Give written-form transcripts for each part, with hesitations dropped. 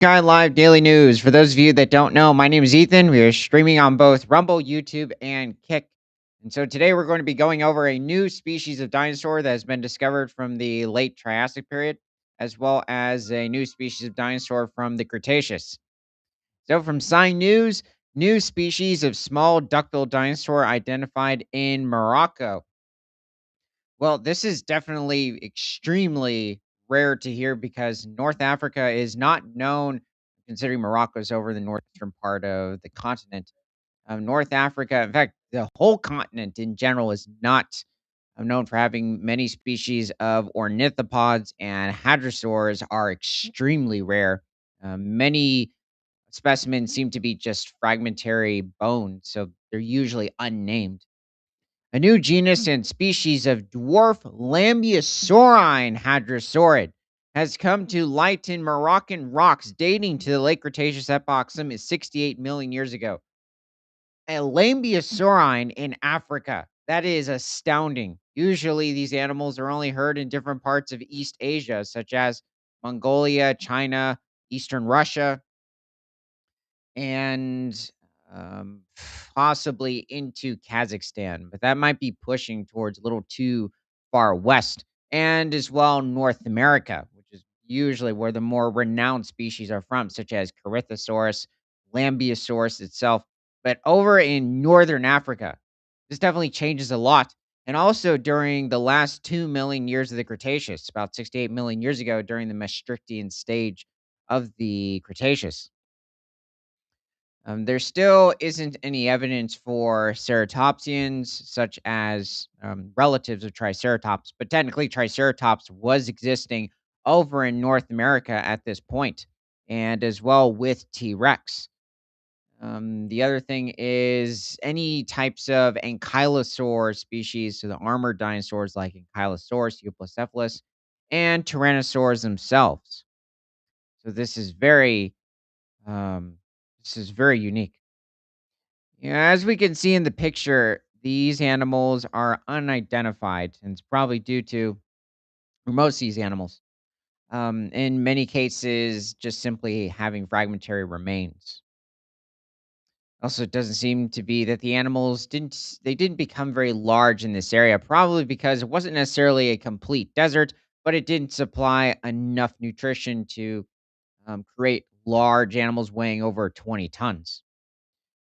Guy Live Daily News. For those of you that don't know, my name is Ethan. We are streaming on both Rumble, YouTube, and Kick. And so today we're going to be going over a new species of dinosaur that has been discovered from the late Triassic period, as well as a new species of dinosaur from the Cretaceous. So, from Sign News, new species of small ductile dinosaur identified in Morocco. Well, this is definitely extremely rare to hear because North Africa is not known, considering Morocco is over the northern part of the continent. North Africa, in fact, the whole continent in general is not known for having many species of ornithopods, and hadrosaurs are extremely rare. Many specimens seem to be just fragmentary bones, so they're usually unnamed. A new genus and species of dwarf Lambeosaurine hadrosaurid has come to light in Moroccan rocks dating to the late Cretaceous epoch, some 68 million years ago. A Lambeosaurine in Africa. That is astounding. Usually, these animals are only heard in different parts of East Asia, such as Mongolia, China, Eastern Russia, and um, possibly into Kazakhstan, but that might be pushing towards a little too far west, and as well North America, which is usually where the more renowned species are from, such as Corythosaurus, Lambeosaurus itself. But over in Northern Africa, this definitely changes a lot. And also during the last 2 million years of the Cretaceous, about 68 million years ago, during the Maastrichtian stage of the Cretaceous. There still isn't any evidence for ceratopsians, such as relatives of Triceratops, but technically, Triceratops was existing over in North America at this point, and as well with T Rex. The other thing is any types of ankylosaur species, so the armored dinosaurs like Ankylosaurus, Euoplocephalus, and Tyrannosaurs themselves. So um, this is very unique. Yeah, as we can see in the picture, these animals are unidentified, and it's probably due to, or most of these animals, in many cases, just simply having fragmentary remains. Also, it doesn't seem to be that the animals didn't become very large in this area, probably because it wasn't necessarily a complete desert, but it didn't supply enough nutrition to create large animals weighing over 20 tons.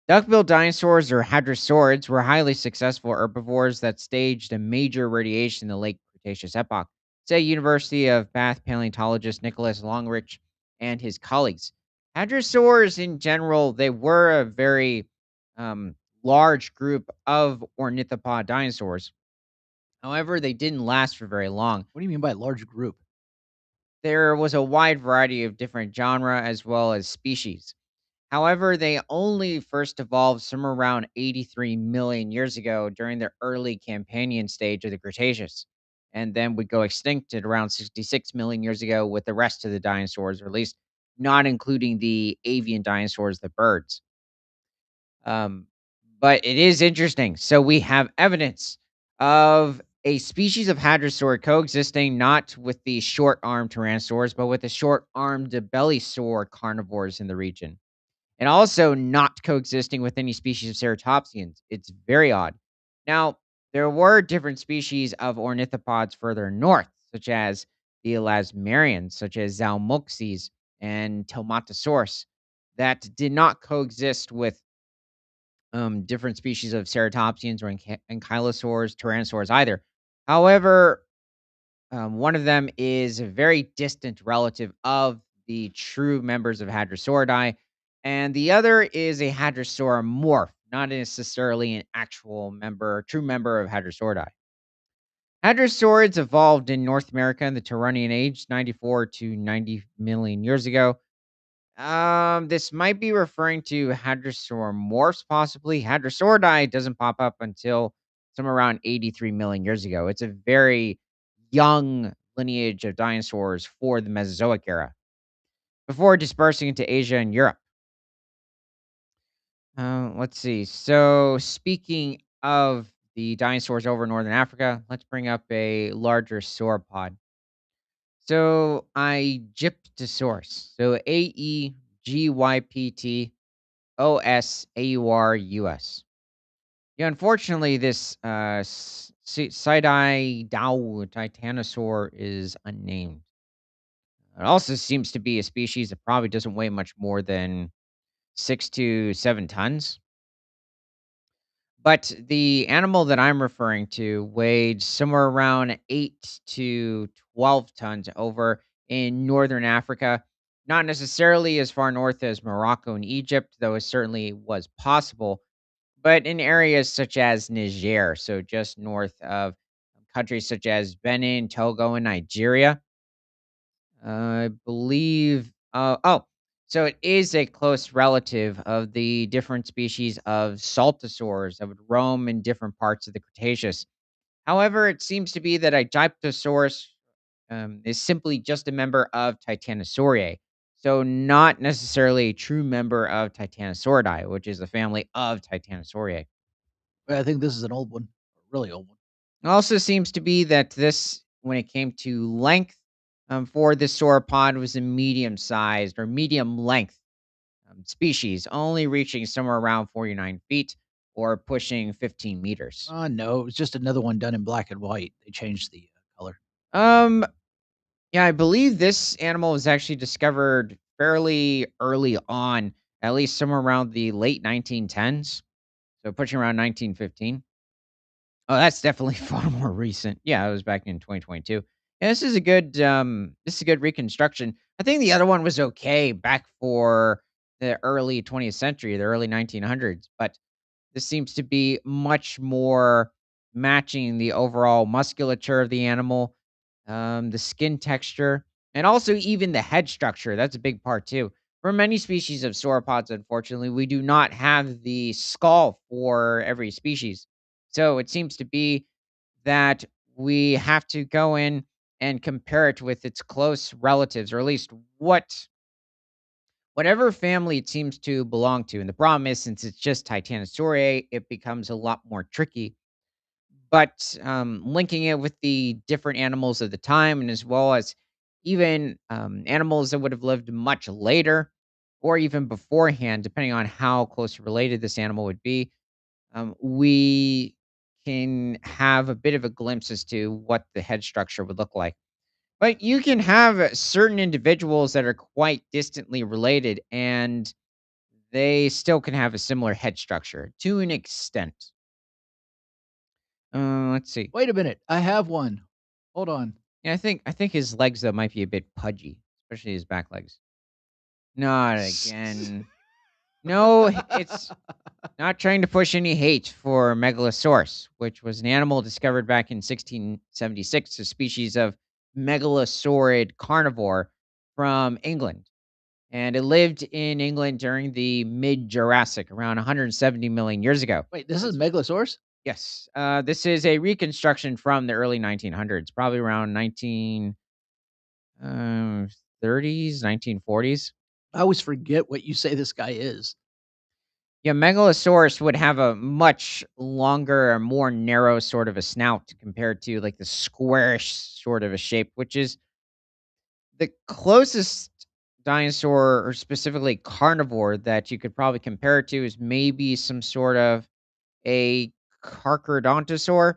Duck-billed dinosaurs or hadrosaurids were highly successful herbivores that staged a major radiation in the late Cretaceous epoch, say University of Bath paleontologist Nicholas Longrich and his colleagues. Hadrosaurs in general, they were a very um, large group of ornithopod dinosaurs. However, they didn't last for very long. What do you mean by large group? There was a wide variety of different genre as well as species. However, they only first evolved somewhere around 83 million years ago during the early Campanian stage of the Cretaceous, and then would go extinct at around 66 million years ago with the rest of the dinosaurs, or at least not including the avian dinosaurs, the birds. Um, but it is interesting. So we have evidence of a species of hadrosaur coexisting not with the short-armed tyrannosaurs, but with the short-armed bellysaur carnivores in the region, and also not coexisting with any species of ceratopsians. It's very odd. Now, there were different species of ornithopods further north, such as the elasmarians, such as Zalmoxes and Telmatosaurus, that did not coexist with different species of ceratopsians or ankylosaurs, tyrannosaurs either. However, one of them is a very distant relative of the true members of Hadrosauridae, and the other is a Hadrosauromorph, not necessarily an actual member, true member of Hadrosauridae. Hadrosaurids evolved in North America in the Turonian age, 94 to 90 million years ago. This might be referring to Hadrosauromorphs, possibly. Hadrosauridae doesn't pop up until somewhere around 83 million years ago. It's a very young lineage of dinosaurs for the Mesozoic era before dispersing into Asia and Europe. Let's see. So, speaking of the dinosaurs over in Northern Africa, let's bring up a larger sauropod. So Aegyptosaurus. So Aegyptosaurus. Yeah, unfortunately, this Sidai Titanosaur is unnamed. It also seems to be a species that probably doesn't weigh much more than 6 to 7 tons. But the animal that I'm referring to weighed somewhere around 8 to 12 tons over in northern Africa. Not necessarily as far north as Morocco and Egypt, though it certainly was possible, but in areas such as Niger, so just north of countries such as Benin, Togo, and Nigeria. I believe. So it is a close relative of the different species of saltosaurs that would roam in different parts of the Cretaceous. However, it seems to be that Aegyptosaurus is simply just a member of Titanosauridae, so not necessarily a true member of Titanosauridae, which is the family of Titanosauridae. I think this is an old one, a really old one. It also seems to be that this, when it came to length, for this sauropod was a medium-sized or medium length species, only reaching somewhere around 49 feet or pushing 15 meters. No, it was just another one done in black and white. They changed the color. Um, yeah, I believe this animal was actually discovered fairly early on, at least somewhere around the late 1910s, so pushing around 1915. Oh, that's definitely far more recent. Yeah, it was back in 2022. And this is a good reconstruction. I think the other one was okay back for the early 20th century, the early 1900s, but this seems to be much more matching the overall musculature of the animal, the skin texture, and also even the head structure. That's a big part too. For many species of sauropods, unfortunately, we do not have the skull for every species. So it seems to be that we have to go in and compare it with its close relatives, or at least whatever family it seems to belong to. And the problem is, since it's just Titanosauridae, it becomes a lot more tricky. But linking it with the different animals of the time, and as well as even animals that would have lived much later or even beforehand, depending on how close related this animal would be, we can have a bit of a glimpse as to what the head structure would look like. But you can have certain individuals that are quite distantly related, and they still can have a similar head structure to an extent. Let's see. Wait a minute, I have one. Hold on. Yeah, I think his legs though might be a bit pudgy, especially his back legs. Not again. No, it's not trying to push any hate for Megalosaurus, which was an animal discovered back in 1676, a species of megalosaurid carnivore from England. And it lived in England during the mid Jurassic, around 170 million years ago. Wait, this is That's Megalosaurus? Yes. This is a reconstruction from the early 1900s, probably around 1930s, 1940s. I always forget what you say this guy is. Yeah, Megalosaurus would have a much longer or more narrow sort of a snout compared to like the squarish sort of a shape, which is the closest dinosaur or specifically carnivore that you could probably compare it to is maybe some sort of a carcharodontosaur,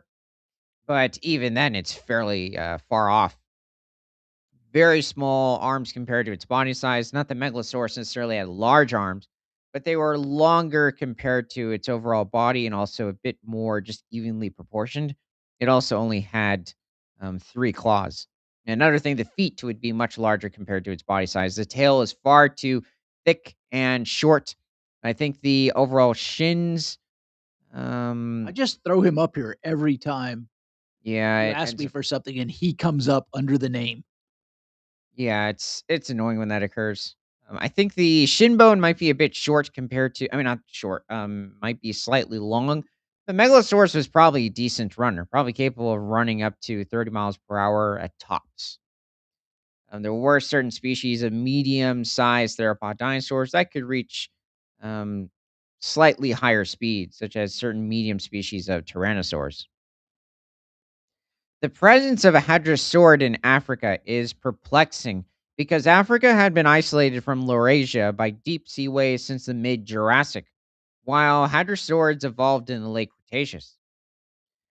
but even then it's fairly far off. Very small arms compared to its body size. Not that Megalosaurus necessarily had large arms, but they were longer compared to its overall body and also a bit more just evenly proportioned. It also only had 3 claws. Another thing, the feet would be much larger compared to its body size. The tail is far too thick and short. I think the overall shins, I um, just throw him up here every time yeah, you it ask ends me up. for something and he comes up under the name. Yeah, it's annoying when that occurs. I think the shin bone might be a bit short compared to, I mean, not short, might be slightly long. The Megalosaurus was probably a decent runner, probably capable of running up to 30 miles per hour at tops. There were certain species of medium-sized theropod dinosaurs that could reach um, slightly higher speeds, such as certain medium species of tyrannosaurs. The presence of a hadrosaur in Africa is perplexing because Africa had been isolated from Laurasia by deep sea waves since the mid Jurassic, while hadrosaurs evolved in the late Cretaceous.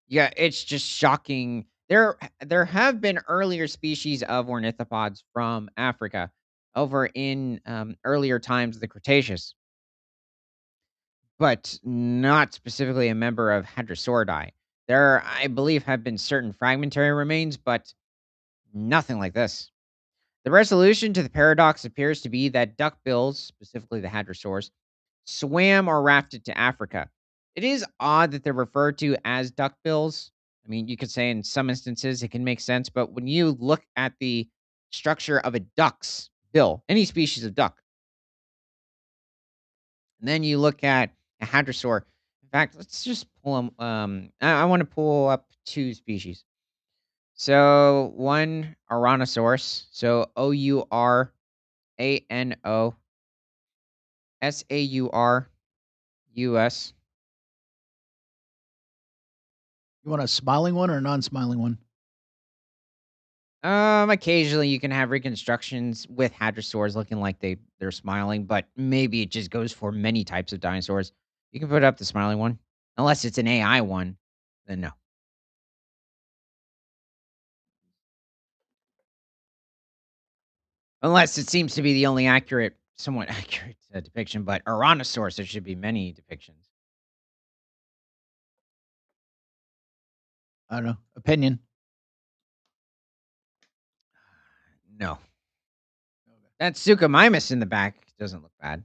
Yeah, it's just shocking. There have been earlier species of ornithopods from Africa over in earlier times of the Cretaceous, but not specifically a member of Hadrosauridae. There, I believe, have been certain fragmentary remains, but nothing like this. The resolution to the paradox appears to be that duckbills, specifically the hadrosaurs, swam or rafted to Africa. It is odd that they're referred to as duckbills. I mean, you could say in some instances it can make sense, but when you look at the structure of a duck's bill, any species of duck, and then you look at a hadrosaur. In fact, let's just pull them. I want to pull up two species. So one Ouranosaurus. So Ouranosaurus. You want a smiling one or a non-smiling one? Occasionally you can have reconstructions with hadrosaurs looking like they're smiling, but maybe it just goes for many types of dinosaurs. You can put up the smiling one, unless it's an AI one. Then no, unless it seems to be the only accurate, somewhat accurate depiction. But Ouranosaurus, there should be many depictions. I don't know. Opinion. No, Okay. that Suchomimus in the back doesn't look bad,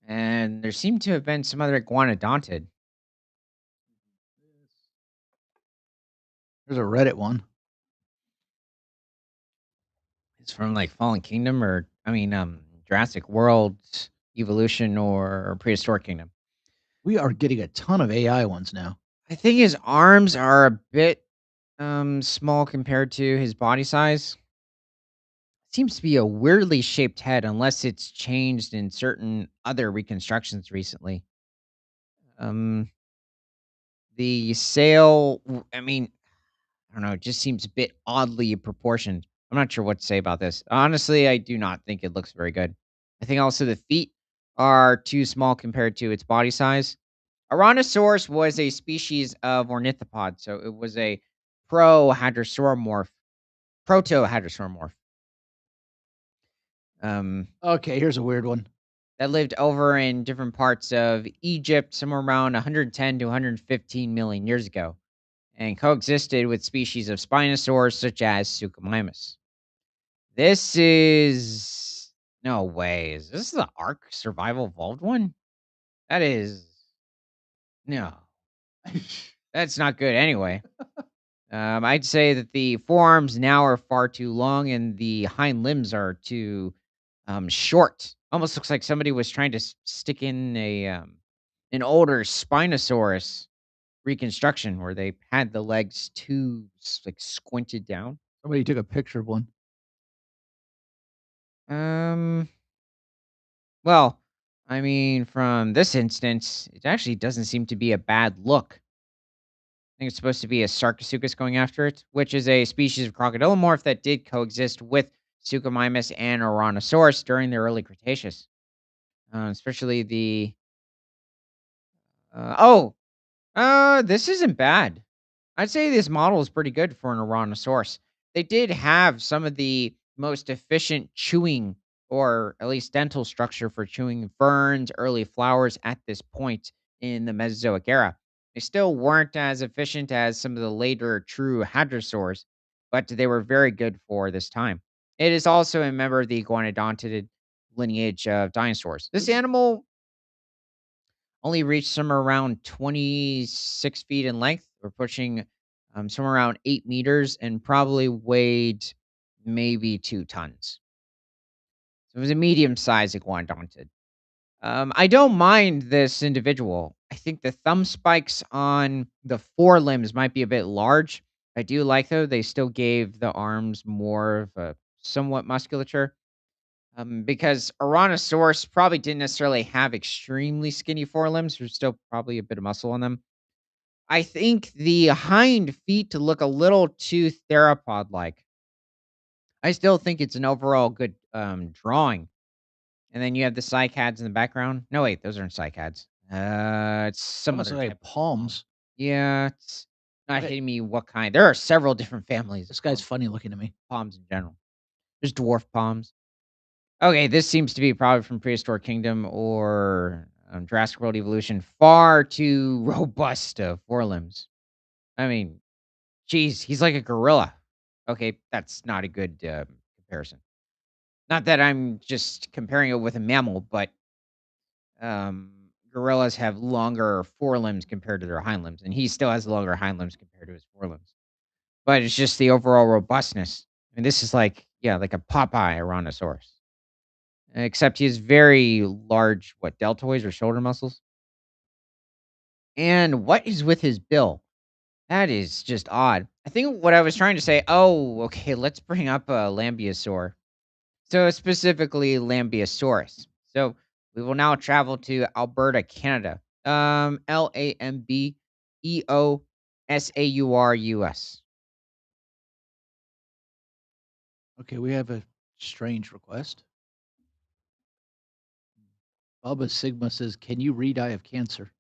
and there seem to have been some other iguanodontid. There's a Reddit one. It's from like Fallen Kingdom, or I mean, Jurassic World, Evolution, or Prehistoric Kingdom. We are getting a ton of AI ones now. I think his arms are a bit small compared to his body size. Seems to be a weirdly shaped head, unless it's changed in certain other reconstructions recently. Um, the sail, I mean, I don't know, it just seems a bit oddly proportioned. I'm not sure what to say about this. Honestly, I do not think it looks very good. I think also the feet are too small compared to its body size. Ouranosaurus was a species of ornithopod, so it was a pro-hadrosauromorph, proto-hadrosauromorph, Okay, here's a weird one. that lived over in different parts of Egypt somewhere around 110 to 115 million years ago, and coexisted with species of spinosaurs such as Suchomimus. This is no way. Is this the Ark Survival Evolved one? That is no. That's not good anyway. I'd say that the forearms now are far too long and the hind limbs are too short. Almost looks like somebody was trying to stick in a an older Spinosaurus reconstruction where they had the legs too like squinted down. Somebody took a picture of one. Um, well, I mean, from this instance, it actually doesn't seem to be a bad look. I think it's supposed to be a Sarcosuchus going after it, which is a species of crocodilomorph that did coexist with Suchomimus and Ouranosaurus during the early Cretaceous. Especially the oh, this isn't bad. I'd say this model is pretty good for an Ouranosaurus. They did have some of the most efficient chewing, or at least dental structure for chewing ferns, early flowers at this point in the Mesozoic era. They still weren't as efficient as some of the later true hadrosaurs, but they were very good for this time. It is also a member of the iguanodontid lineage of dinosaurs. This animal only reached somewhere around 26 feet in length. We're pushing somewhere around 8 meters and probably weighed maybe 2 tons. So it was a medium sized iguanodontid. I don't mind this individual. I think the thumb spikes on the forelimbs might be a bit large. I do like, though, they still gave the arms more of a somewhat musculature. Because Ouranosaurus probably didn't necessarily have extremely skinny forelimbs. There's still probably a bit of muscle on them. I think the hind feet to look a little too theropod-like. I still think it's an overall good, drawing. And then you have the cycads in the background. No, wait, those aren't cycads. It's some Almost other look like type of palm. palms. Yeah, it's not Okay, hitting me what kind. There are several different families of this guy's funny looking to me. palms in general. There's dwarf palms. Okay, this seems to be probably from Prehistoric Kingdom or Jurassic World Evolution. Far too robust forelimbs. I mean, geez, he's like a gorilla. Okay, that's not a good comparison. Not that I'm just comparing it with a mammal, but um, gorillas have longer forelimbs compared to their hind limbs, and he still has longer hind limbs compared to his forelimbs. But it's just the overall robustness. I mean, this is like, yeah, like a Popeye Tyrannosaurus, except he has very large, what, deltoids or shoulder muscles? And what is with his bill? That is just odd. I think what I was trying to say, oh, okay, let's bring up a Lambeosaur. So specifically Lambeosaurus. So we will now travel to Alberta, Canada. Lambeosaurus. Okay, we have a strange request. Bubba Sigma says, "Can you read I have cancer?"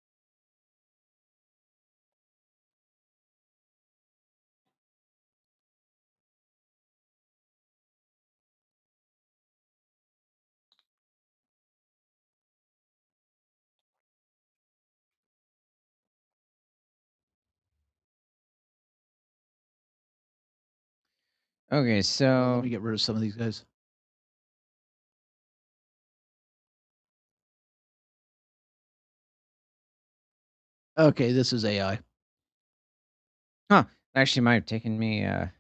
Okay, Let so me get rid of some of these guys. Okay, this is AI. huh, actually might have taken me a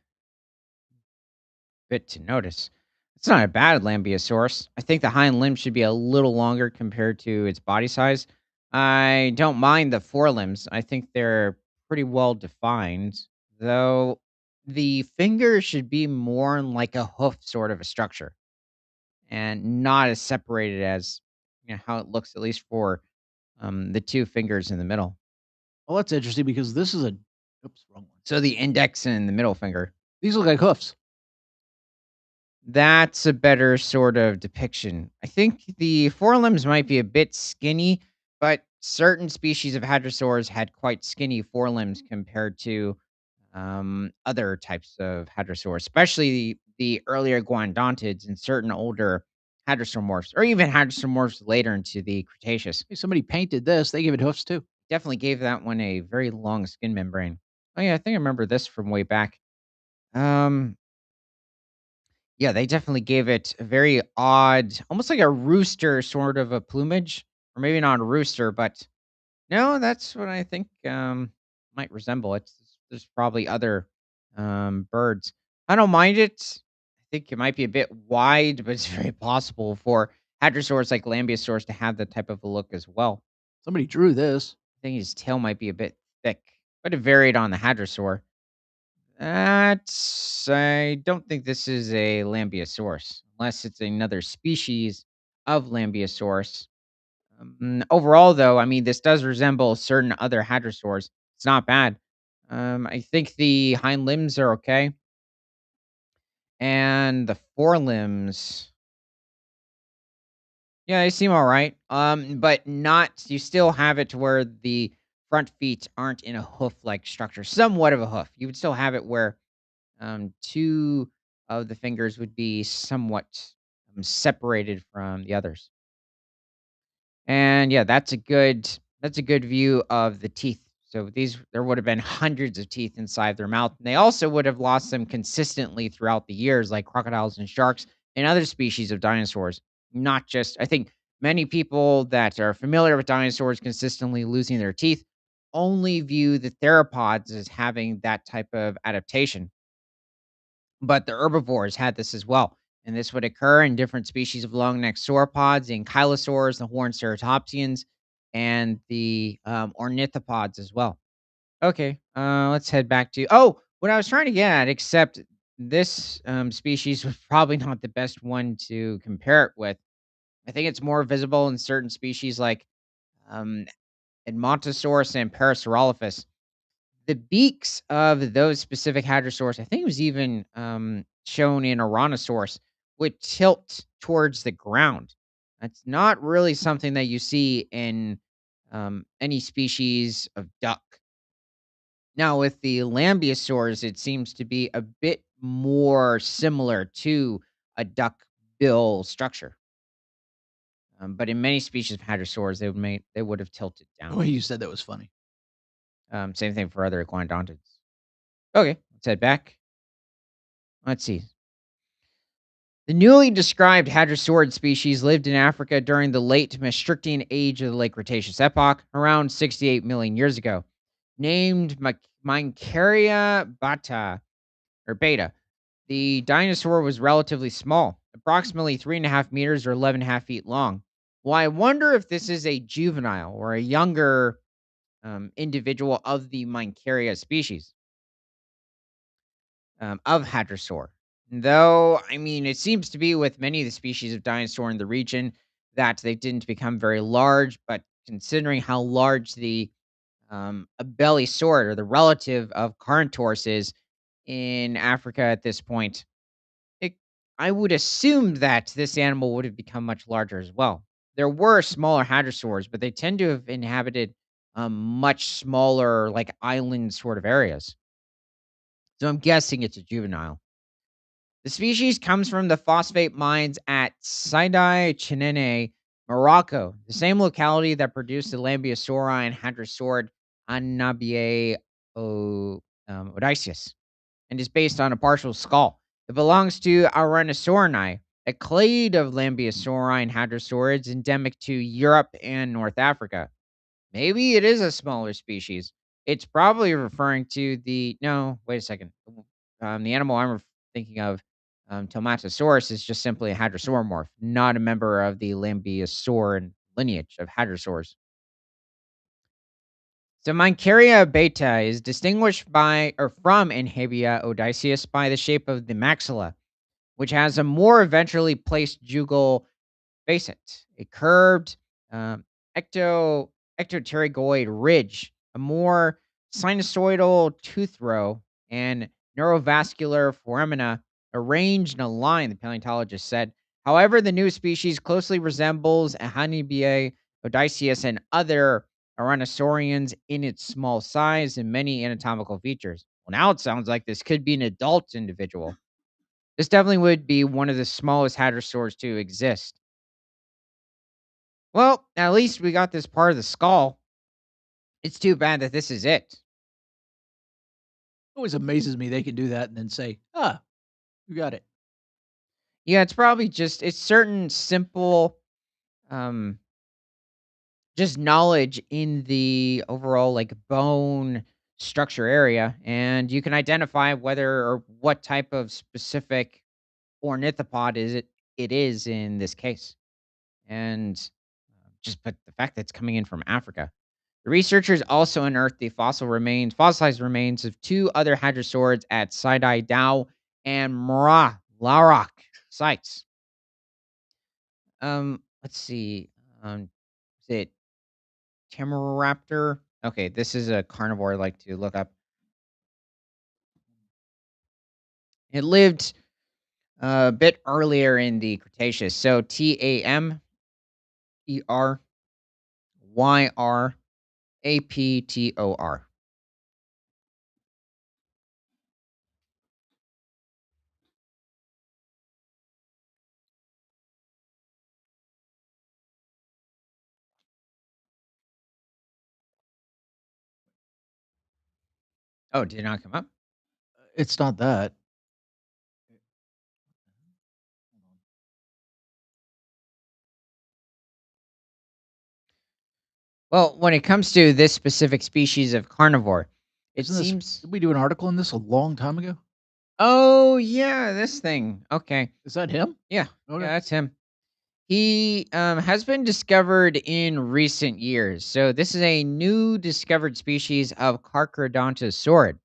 bit to notice. It's not a bad Lambeosaurus. I think the hind limb should be a little longer compared to its body size. I don't mind the forelimbs. I think they're pretty well defined, though the finger should be more like a hoof sort of a structure and not as separated as how it looks, at least for the two fingers in the middle. Well, that's interesting because this is a oops, wrong one. So the index and the middle finger. These look like hoofs. That's a better sort of depiction. I think the forelimbs might be a bit skinny, but certain species of hadrosaurs had quite skinny forelimbs compared to other types of hadrosaurs, especially the earlier guanodontids and certain older hadrosaur or even hadrosaur later into the Cretaceous. Hey, somebody painted this. They gave it hoofs too. Definitely gave that one a very long skin membrane. Oh yeah, I think I remember this from way back. Um, Yeah, they definitely gave it a very odd, almost like a rooster sort of a plumage, or maybe not a rooster, but no, that's what I think might resemble it. There's probably other birds. I don't mind it. I think it might be a bit wide, but it's very possible for hadrosaurs like Lambeosaurus to have that type of a look as well. Somebody drew this. I think his tail might be a bit thick, but it varied on the hadrosaur. That's I don't think this is a Lambeosaurus, unless it's another species of Lambeosaurus. Overall, though, I mean, this does resemble certain other hadrosaurs. It's not bad. I think the hind limbs are okay, and the forelimbs, yeah, they seem all right. But not. You still have it to where the front feet aren't in a hoof-like structure. Somewhat of a hoof. You would still have it where two of the fingers would be somewhat separated from the others. And yeah, that's a good view of the teeth. So these there would have been hundreds of teeth inside their mouth. And they also would have lost them consistently throughout the years, like crocodiles and sharks and other species of dinosaurs. Not just I think many people that are familiar with dinosaurs consistently losing their teeth only view the theropods as having that type of adaptation, but the herbivores had this as well, and this would occur in different species of long-necked sauropods, the ankylosaurs, the horned ceratopsians, and the ornithopods as well. Okay, let's head back to what I was trying to get at, except this species was probably not the best one to compare it with. I think it's more visible in certain species like um, Edmontosaurus and Parasaurolophus. The beaks of those specific hadrosaurs, I think it was even shown in Ouranosaurus, would tilt towards the ground. That's not really something that you see in any species of duck. Now, with the lambeosaurs, it seems to be a bit more similar to a duck bill structure. But in many species of hadrosaurs, they would have tilted The way you downwards. said that was funny. Same thing for other iguanodontids. Okay, let's head back. Let's see. The newly described hadrosaurid species lived in Africa during the late Maastrichtian age of the late Cretaceous epoch, around 68 million years ago. Named Mincaria bata or beta, the dinosaur was relatively small, approximately 3.5 meters or 11.5 feet long. Well, I wonder if this is a juvenile or a younger individual of the Mincaria species of hadrosaur. Though, I mean, it seems to be with many of the species of dinosaur in the region that they didn't become very large, but considering how large the Abelisaurid or the relative of Carnotaurus is in Africa at this point, it, I would assume that this animal would have become much larger as well. There were smaller hadrosaurs, but they tend to have inhabited much smaller, like island sort of areas. So I'm guessing it's a juvenile. The species comes from the phosphate mines at Sidi Chinene, Morocco, the same locality that produced the Lambeosauri and hadrosaurid Anabiae odysseus, and is based on a partial skull. It belongs to Aranosaurini, a clade of Lambeosauri and hadrosaurids endemic to Europe and North Africa. Maybe it is a smaller species. It's probably referring to the no, wait a second. The animal thinking of, Tomatosaurus, is just simply a hadrosauromorph, not a member of the Lambeosaurid lineage of hadrosaurs. So Mincaria beta is distinguished by or from Inhabia odysseus by the shape of the maxilla, which has a more eventually placed jugal facet, a curved um, ecto ectopterygoid ridge, a more sinusoidal tooth row, and neurovascular foramina arranged in a line, the paleontologist said. However, the new species closely resembles Hanibiae odysseus and other Tyrannosaurians in its small size and many anatomical features. Well, now it sounds like this could be an adult individual. This definitely would be one of the smallest hadrosaurs to exist. Well, at least we got this part of the skull. It's too bad that this is it. Always amazes me they can do that and then say, "Ah, you got it." Yeah, it's probably just it's certain simple um just knowledge in the overall like bone structure area, and you can identify whether or what type of specific ornithopod it is in this case. And just but the fact that it's coming in from Africa. The researchers also unearthed the fossilized remains of two other hadrosaurids at Sidai Dow and Mra Larak sites. Let's see. Is it Temeraptor? Okay, this is a carnivore I like to look up. It lived a bit earlier in the Cretaceous. So Tameraptor. Oh, did it not come up? It's not that. Well, when it comes to this specific species of carnivore, it Isn't this seems. did we do an article on this a long time ago? Oh, yeah, this thing. Okay. Is that him? Yeah. Yeah, Okay. that's him. He has been discovered in recent years. So this is a new discovered species of Carcharodontosaurus.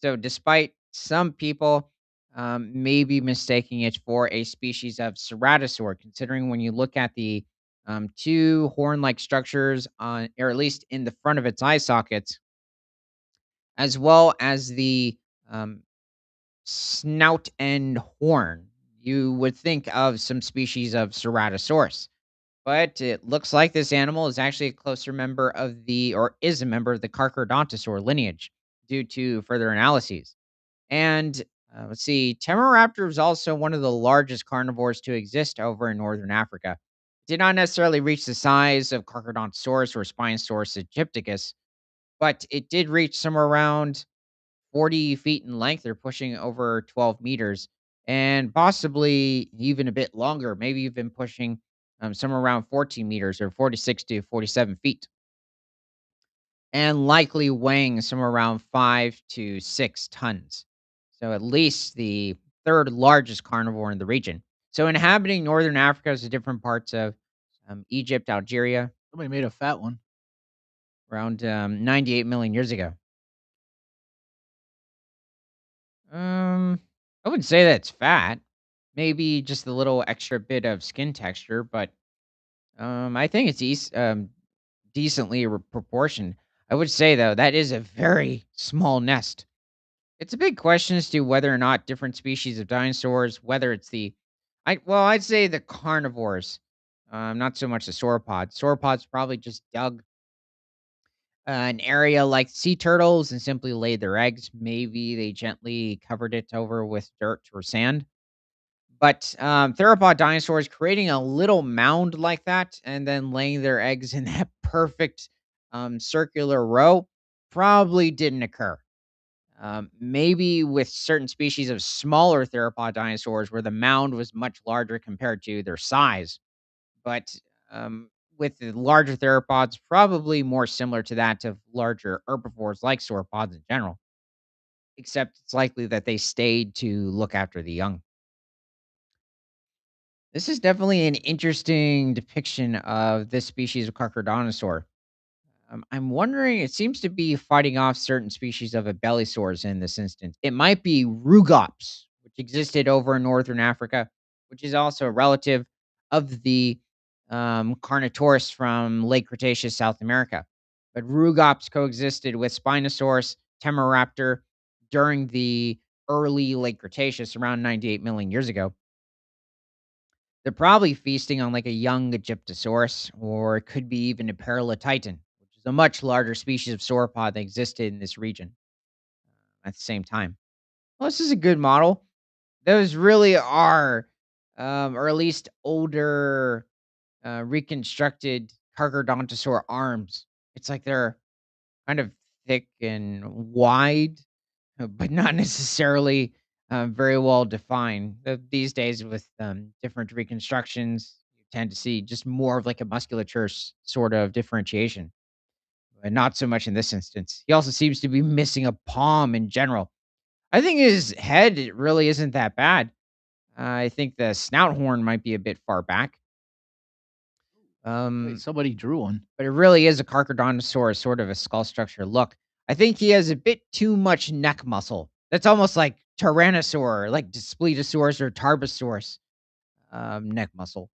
So despite some people maybe mistaking it for a species of Ceratosaur, considering when you look at the two horn-like structures on, or at least in the front of its eye sockets, as well as the um, snout and horn. You would think of some species of Ceratosaurus, but it looks like this animal is actually a closer member of the, or is a member of the Carcharodontosaur lineage due to further analyses. And let's see, Temaraptor is also one of the largest carnivores to exist over in northern Africa. It did not necessarily reach the size of Carcharodontosaurus or Spinosaurus aegypticus, but it did reach somewhere around 40 feet in length or pushing over 12 meters, and possibly even a bit longer, maybe even pushing somewhere around 14 meters or 46 to 47 feet, and likely weighing somewhere around 5 to 6 tons. So at least the third largest carnivore in the region. So inhabiting northern Africa is different parts of Egypt, Algeria, Somebody made a fat one. around 98 million years ago. Um, I wouldn't say that it's fat. Maybe just a little extra bit of skin texture, but I think it's decently proportioned. I would say though that is a very small nest. It's a big question as to whether or not different species of dinosaurs, whether it's I'd say the carnivores, not so much the sauropods. Sauropods probably just dug an area like sea turtles and simply laid their eggs. Maybe they gently covered it over with dirt or sand. But theropod dinosaurs creating a little mound like that and then laying their eggs in that perfect circular row probably didn't occur. Maybe with certain species of smaller theropod dinosaurs where the mound was much larger compared to their size. But with the larger theropods, probably more similar to that of larger herbivores like sauropods in general, except it's likely that they stayed to look after the young. This is definitely an interesting depiction of this species of Carcharodontosaur. I'm wondering, it seems to be fighting off certain species of Abelisaurs in this instance. It might be Rugops, which existed over in northern Africa, which is also a relative of the Carnotaurus from late Cretaceous South America. But Rugops coexisted with Spinosaurus, Temaraptor during the early late Cretaceous, around 98 million years ago. They're probably feasting on like a young Egyptosaurus, or it could be even a Paralotitan, which is a much larger species of sauropod that existed in this region at the same time. Well, this is a good model. Those really are, or at least older, reconstructed Carcharodontosaur arms. It's like they're kind of thick and wide, but not necessarily very well defined. These days, with different reconstructions, you tend to see just more of like a musculature sort of differentiation, but not so much in this instance. He also seems to be missing a palm in general. I think his head really isn't that bad. I think the snout horn might be a bit far back. Wait, Um, somebody drew one. but it really is a Carcharodontosaurus, sort of a skull structure look. I think he has a bit too much neck muscle. That's almost like Tyrannosaur, like Spletosaurus or Tarbosaurus neck muscle.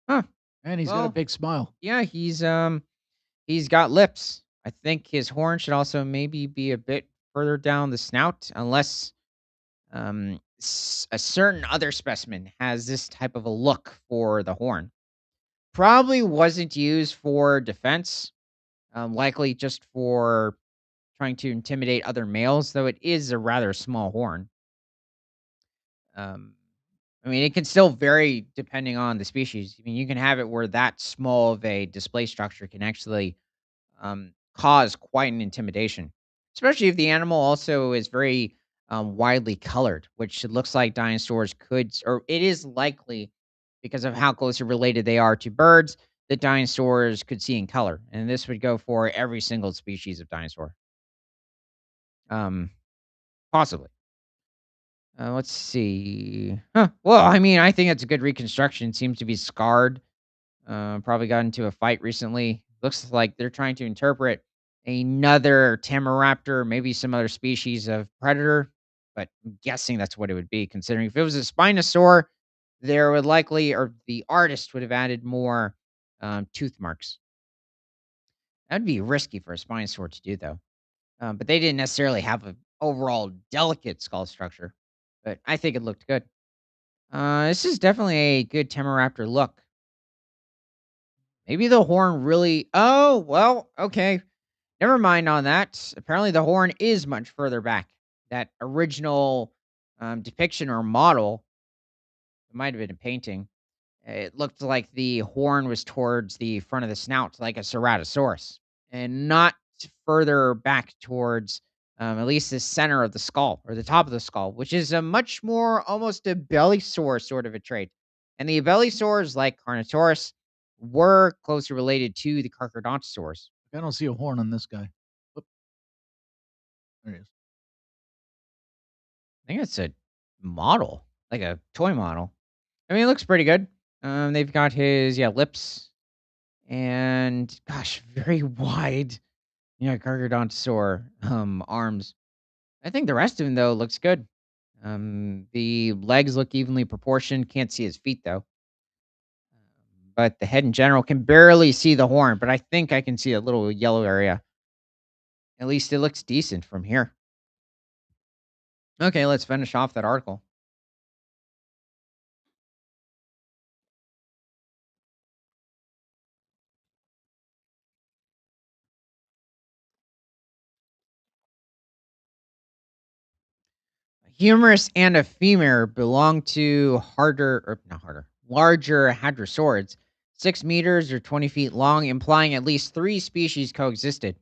Huh. And he's got a Well, big smile. yeah, he's got lips. I think his horn should also maybe be a bit further down the snout, unless a certain other specimen has this type of a look for the horn. Probably wasn't used for defense, likely just for trying to intimidate other males, though it is a rather small horn. Um, I mean, it can still vary depending on the species. I mean, you can have it where that small of a display structure can actually cause quite an intimidation, especially if the animal also is very widely colored, which it looks like dinosaurs or it is likely because of how closely related they are to birds that dinosaurs could see in color. And this would go for every single species of dinosaur. Um, Possibly. Let's see. Huh. Well, I mean, I think it's a good reconstruction. Seems to be scarred. Probably got into a fight recently. Looks like they're trying to interpret another Tamaraptor, maybe some other species of predator, but I'm guessing that's what it would be, considering if it was a Spinosaur, there would likely, or the artist would have added more tooth marks. That'd be risky for a Spinosaur to do, though. but they didn't necessarily have an overall delicate skull structure. But I think it looked good. This is definitely a good Temaraptor look. Maybe the horn really. Oh well, okay. Never mind on that. Apparently, the horn is much further back. That original depiction or model, it might have been a painting. It looked like the horn was towards the front of the snout, like a ceratosaurus, and not further back towards at least the center of the skull or the top of the skull, which is a much more almost a bellysaur sort of a trait. And the bellysaurs, like Carnotaurus, were closely related to the Carcharodontosaurs. I don't see a horn on this guy. Oop, there he is. I think it's a model, like a toy model. I mean, it looks pretty good. They've got his lips and gosh, very wide, Carcharodontosaur arms. I think the rest of him though looks good. The legs look evenly proportioned. Can't see his feet though, but the head in general can barely see the horn. But I think I can see a little yellow area. At least it looks decent from here. Okay, let's finish off that article. Humerus and a femur belong to harder, or not harder, larger hadrosaurids, 6 meters or 20 feet long, implying at least three species coexisted.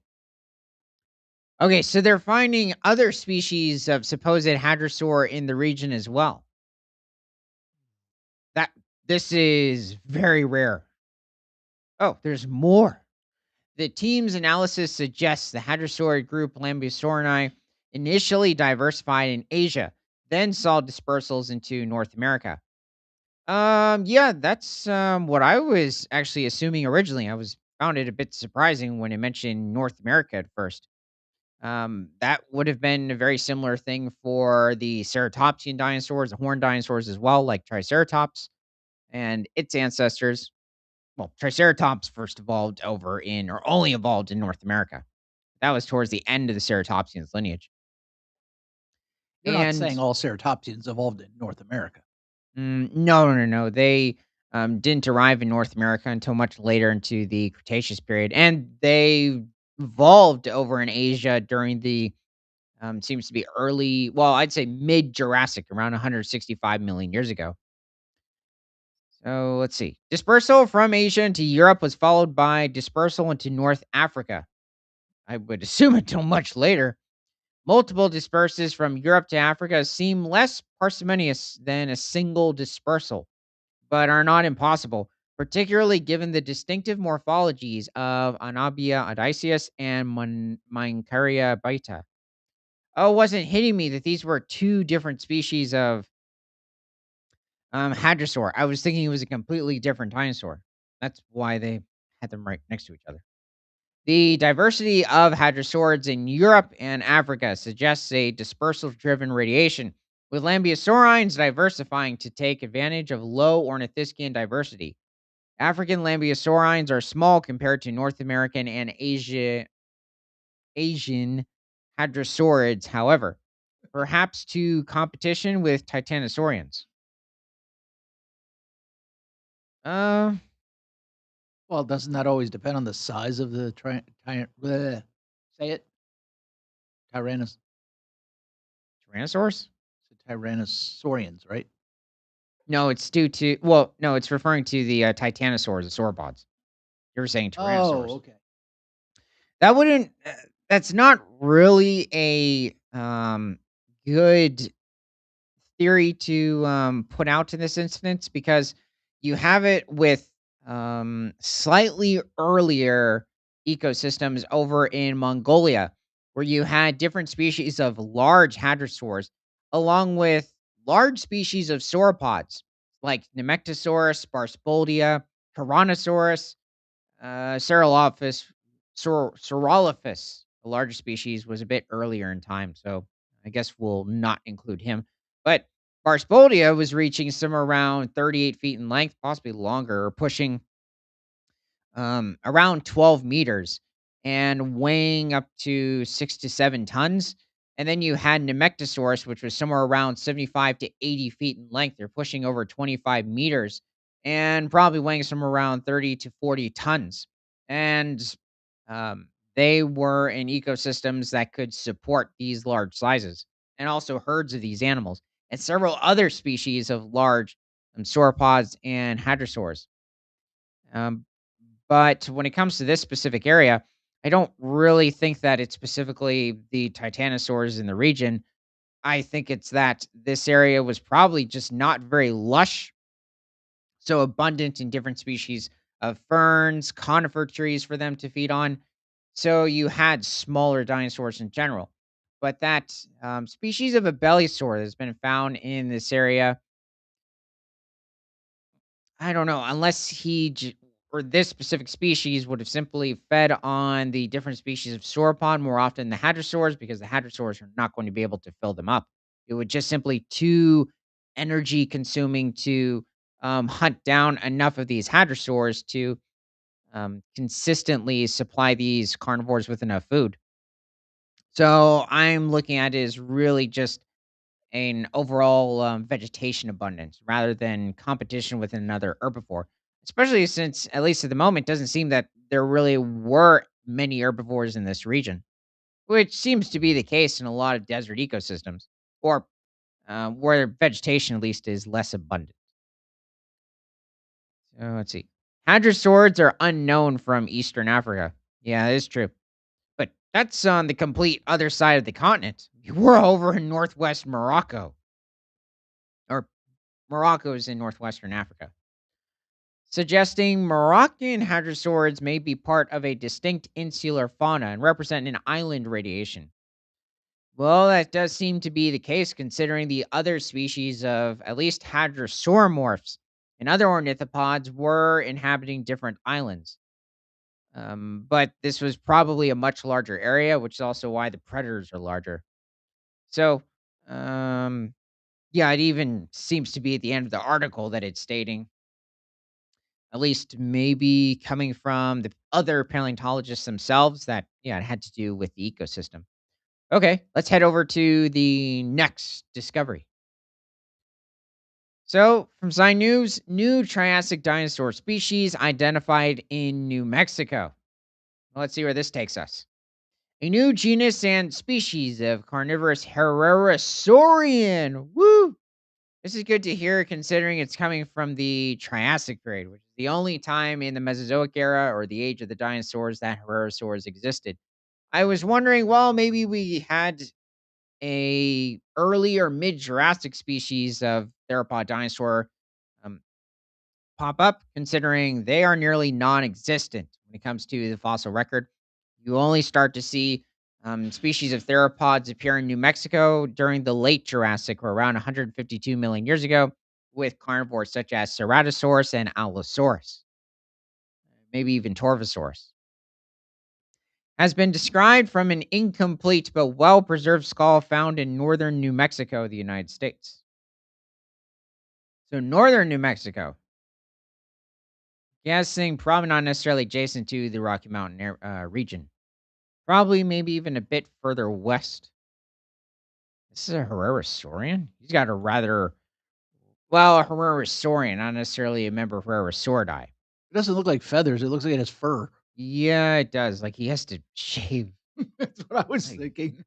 Okay, so they're finding other species of supposed hadrosaur in the region as well. That this is very rare. Oh, there's more. The team's analysis suggests the hadrosaurid group Lambeosaurini initially diversified in Asia, then saw dispersals into North America. Yeah, that's what I was actually assuming originally. I was found it a bit surprising when it mentioned North America at first. That would have been a very similar thing for the ceratopsian dinosaurs, the horned dinosaurs as well, like Triceratops and its ancestors. Well, Triceratops first evolved over in, or only evolved in North America. That was towards the end of the ceratopsians lineage. You're not And saying all ceratopsians evolved in North America. no, no, no. They didn't arrive in North America until much later into the Cretaceous period, and they evolved over in Asia during the seems to be early. Well, I'd say mid Jurassic, around 165 million years ago. So let's see. Dispersal from Asia into Europe was followed by dispersal into North Africa. I would assume until much later. Multiple disperses from Europe to Africa seem less parsimonious than a single dispersal, but are not impossible, particularly given the distinctive morphologies of Anabia odysseus and Mincaria beta. Oh, it wasn't hitting me that these were two different species of hadrosaur. I was thinking it was a completely different dinosaur. That's why they had them right next to each other. The diversity of hadrosaurids in Europe and Africa suggests a dispersal driven radiation, with Lambeosaurines diversifying to take advantage of low ornithischian diversity. African Lambeosaurines are small compared to North American and Asian hadrosaurids, however, perhaps to competition with Titanosaurians. Uh, Well, doesn't that always depend on the size of the bleh, say it? Tyrannus Tyrannosaurs? Tyrannosaurians, right? No, it's due to, well, no, it's referring to the Titanosaurs, the sauropods. You were saying Oh, Tyrannosaurs. okay. That wouldn't that's not really a, good theory to, put out in this instance because you have it with, slightly earlier ecosystems over in Mongolia, where you had different species of large hadrosaurs, along with large species of sauropods, like Nemectosaurus, Sparspoldia, Tyrannosaurus, Cerolophus, Saurolophus, the larger species, was a bit earlier in time, so I guess we'll not include him. But Barspoldia was reaching somewhere around 38 feet in length, possibly longer, or pushing around 12 meters. and weighing up to 6 to 7 tons. And then you had Nemectosaurus, which was somewhere around 75 to 80 feet in length. They're pushing over 25 meters and probably weighing somewhere around 30 to 40 tons. And they were in ecosystems that could support these large sizes and also herds of these animals and several other species of large sauropods and hadrosaurs. Um, but when it comes to this specific area, I don't really think that it's specifically the titanosaurs in the region. I think it's that this area was probably just not very lush, so abundant in different species of ferns, conifer trees for them to feed on. So you had smaller dinosaurs in general. But that species of a bellysaur that's been found in this area, I don't know, unless or this specific species would have simply fed on the different species of sauropod more often than the hadrosaurs, because the hadrosaurs are not going to be able to fill them up. It would just simply too energy consuming to hunt down enough of these hadrosaurs to consistently supply these carnivores with enough food. So I'm looking at it as really just an overall vegetation abundance rather than competition with another herbivore, especially since, at least at the moment, doesn't seem that there really were many herbivores in this region, which seems to be the case in a lot of desert ecosystems, or where vegetation at least is less abundant. So let's see. Hadrosaurs are unknown from Eastern Africa. Yeah, that is true. But that's on the complete other side of the continent. We're over in northwest Morocco, or Morocco is in northwestern Africa, suggesting Moroccan hadrosaurs may be part of a distinct insular fauna and represent an island radiation. Well, that does seem to be the case considering the other species of at least hadrosauromorphs and other ornithopods were inhabiting different islands. But this was probably a much larger area, which is also why the predators are larger. So, um, yeah, it even seems to be at the end of the article that it's stating, at least maybe coming from the other paleontologists themselves, that, yeah, it had to do with the ecosystem. Okay, let's head over to the next discovery. So, from Sci News, new Triassic dinosaur species identified in New Mexico. Let's see where this takes us. A new genus and species of carnivorous Herrerasaurian. Woo! This is good to hear considering it's coming from the Triassic period, which is the only time in the Mesozoic era or the age of the dinosaurs that Herrerasaurs existed. I was wondering, well, maybe we had a early or mid Jurassic species of theropod dinosaur um, pop up, considering they are nearly non-existent when it comes to the fossil record. You only start to see species of theropods appear in New Mexico during the late Jurassic, or around 152 million years ago, with carnivores such as Ceratosaurus and Allosaurus, maybe even Torvosaurus. Has been described from an incomplete but well preserved skull found in northern New Mexico, the United States. So, northern New Mexico, guessing probably not necessarily adjacent to the Rocky Mountain region. Probably maybe even a bit further west. This is a Herrerasaurian? He's got a rather, well, a Herrerasaurian, not necessarily a member of Herrerasauridae. It doesn't look like feathers, it looks like it has fur. Yeah, it does. Like he has to shave. That's what I was Like, thinking.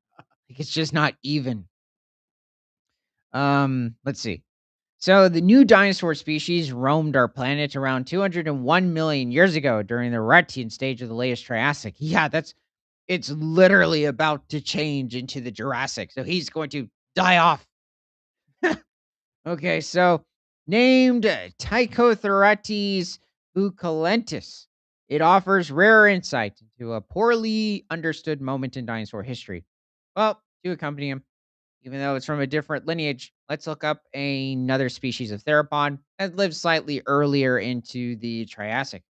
like it's just not even. Let's see. So the new dinosaur species roamed our planet around 201 million years ago during the Retian stage of the latest Triassic. Yeah, it's literally about to change into the Jurassic. So he's going to die off. Okay, so named Tychothorates buccolentus, it offers rare insight into a poorly understood moment in dinosaur history. Well, to accompany him, even though it's from a different lineage, let's look up another species of theropod that lived slightly earlier into the Triassic.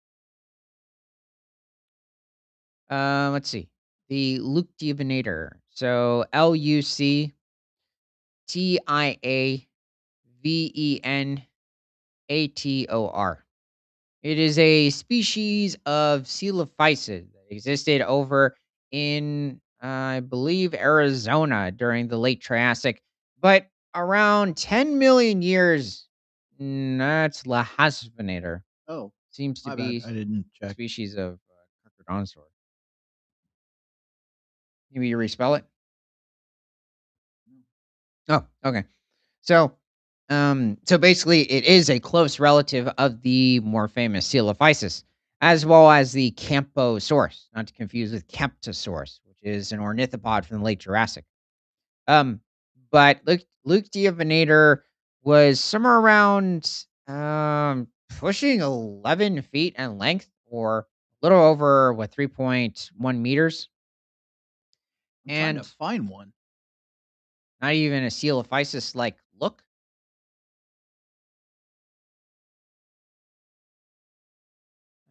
Let's see. The Luctivinator. So Luctiavenator. It is a species of coelophysid. They existed over in, I believe, Arizona during the late Triassic, but around 10 million years, that's La Hasvinator. Oh, Seems to my bad. be I didn't a check. species of dinosaur. Maybe you respell it? Oh, okay. So, so basically, it is a close relative of the more famous Coelophysis, as well as the Camposaurus, not to confuse with Camptosaurus, which is an ornithopod from the late Jurassic. Um, but Luke Diavanator was somewhere around pushing 11 feet in length, or a little over what 3.1 meters, I'm trying to and find one. not even a Coelophysis like look.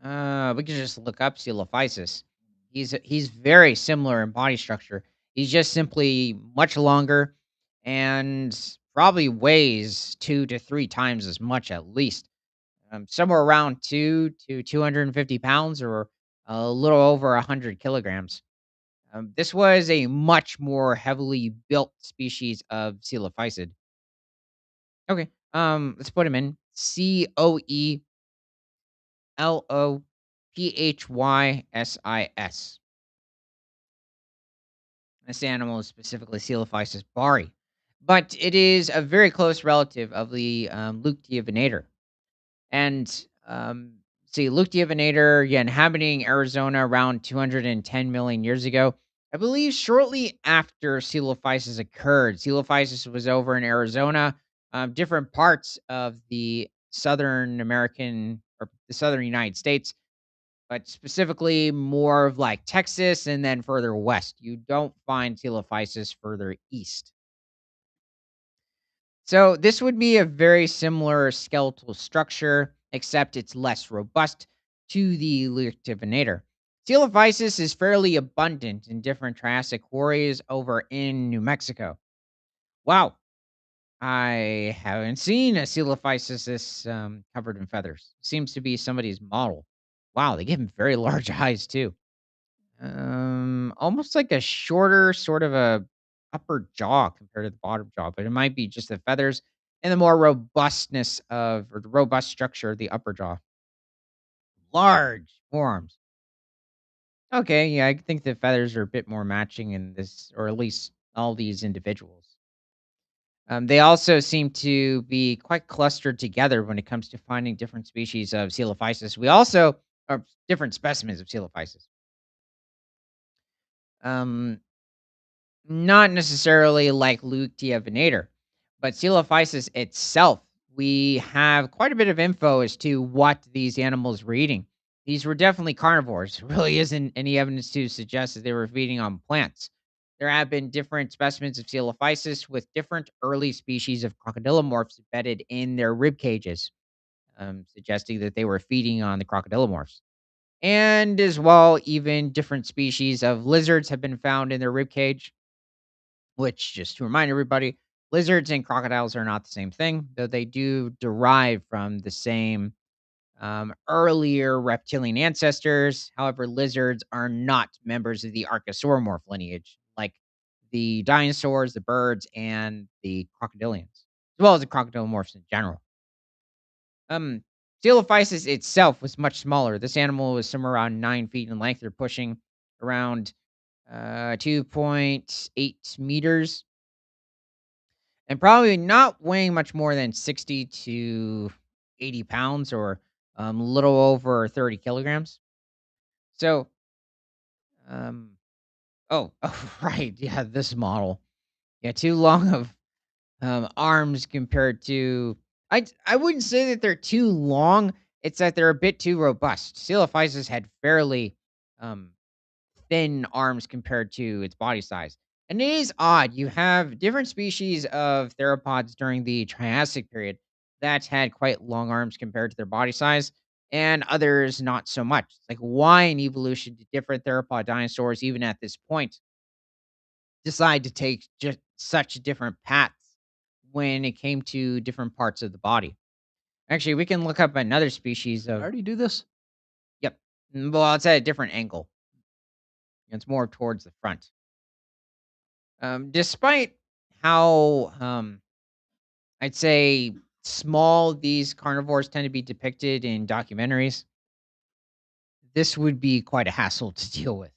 We can just look up Coelophysis. He's very similar in body structure. He's just simply much longer and probably weighs 2 to 3 times as much at least. Somewhere around 2 to 250 pounds, or a little over 100 kilograms. This was a much more heavily built species of coelophysid. Okay, let's put him in Coelophysis. This animal is specifically Coelophysis bari, but it is a very close relative of the Luctiovenator. And see, Luctiovenator, yeah, inhabiting Arizona around 210 million years ago. I believe shortly after Coelophysis occurred, Coelophysis was over in Arizona, different parts of the southern American or the southern United States, but specifically more of like Texas and then further west. You don't find Coelophysis further east. So this would be a very similar skeletal structure, except it's less robust to the Lichtivinator. Coelophysis is fairly abundant in different Triassic quarries over in New Mexico. Wow, I haven't seen a Coelophysis this covered in feathers. Seems to be somebody's model. Wow, they give him very large eyes too. Almost like a shorter sort of a upper jaw compared to the bottom jaw, but it might be just the feathers and the more robustness of or the robust structure of the upper jaw. Large forearms. Okay, yeah, I think the feathers are a bit more matching in this, or at least all these individuals. They also seem to be quite clustered together when it comes to finding different species of Coelophysis. We also are different specimens of Coelophysis. Um, Not necessarily like Lutea venator, but Coelophysis itself, we have quite a bit of info as to what these animals were eating. These were definitely carnivores. There really isn't any evidence to suggest that they were feeding on plants. There have been different specimens of Coelophysis with different early species of crocodilomorphs embedded in their rib cages, suggesting that they were feeding on the crocodilomorphs. And as well, even different species of lizards have been found in their rib cage, which, just to remind everybody, lizards and crocodiles are not the same thing, though they do derive from the same earlier reptilian ancestors. However, lizards are not members of the Archosauromorph lineage, like the dinosaurs, the birds, and the crocodilians, as well as the crocodilomorphs in general. Um, Coelophysis itself was much smaller. This animal was somewhere around 9 feet in length. They're pushing around 2.8 meters, and probably not weighing much more than 60 to 80 pounds, or a little over 30 kilograms. So, um, oh, oh, right. Yeah, this model. Yeah, too long of arms compared to. I wouldn't say that they're too long. It's that they're a bit too robust. Coelophysis had fairly um, thin arms compared to its body size. And it is odd. You have different species of theropods during the Triassic period that had quite long arms compared to their body size, and others not so much. It's like, why in evolution did different theropod dinosaurs, even at this point, decide to take just such different paths when it came to different parts of the body? Actually, we can look up another species I of. already do this? Yep. Well, it's at a different angle. It's more towards the front. Despite how I'd say small these carnivores tend to be depicted in documentaries, this would be quite a hassle to deal with.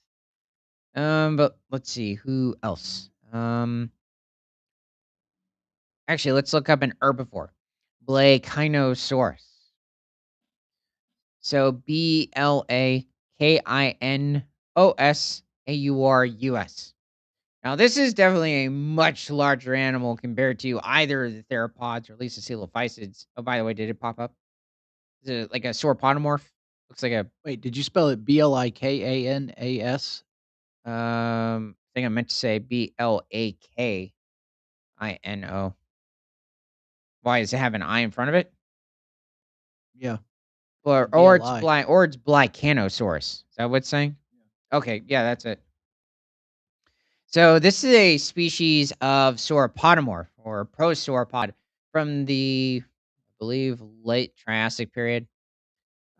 But let's see who else. Actually, let's look up an herbivore, Blakinosaurus. So Blakinosaurus. Now, this is definitely a much larger animal compared to either of the theropods or at least the coelophysids. Oh, by the way, did it pop up? Is it like a sauropodomorph? Looks like a Wait, did you spell it Blikanas? I think I meant to say Blakino. Why does it have an I in front of it? Yeah, Or or or it's BLI. Blykanosaurus. Is that what it's saying? Okay, yeah, that's it. So this is a species of sauropodomorph or prosauropod from the, I believe, late Triassic period.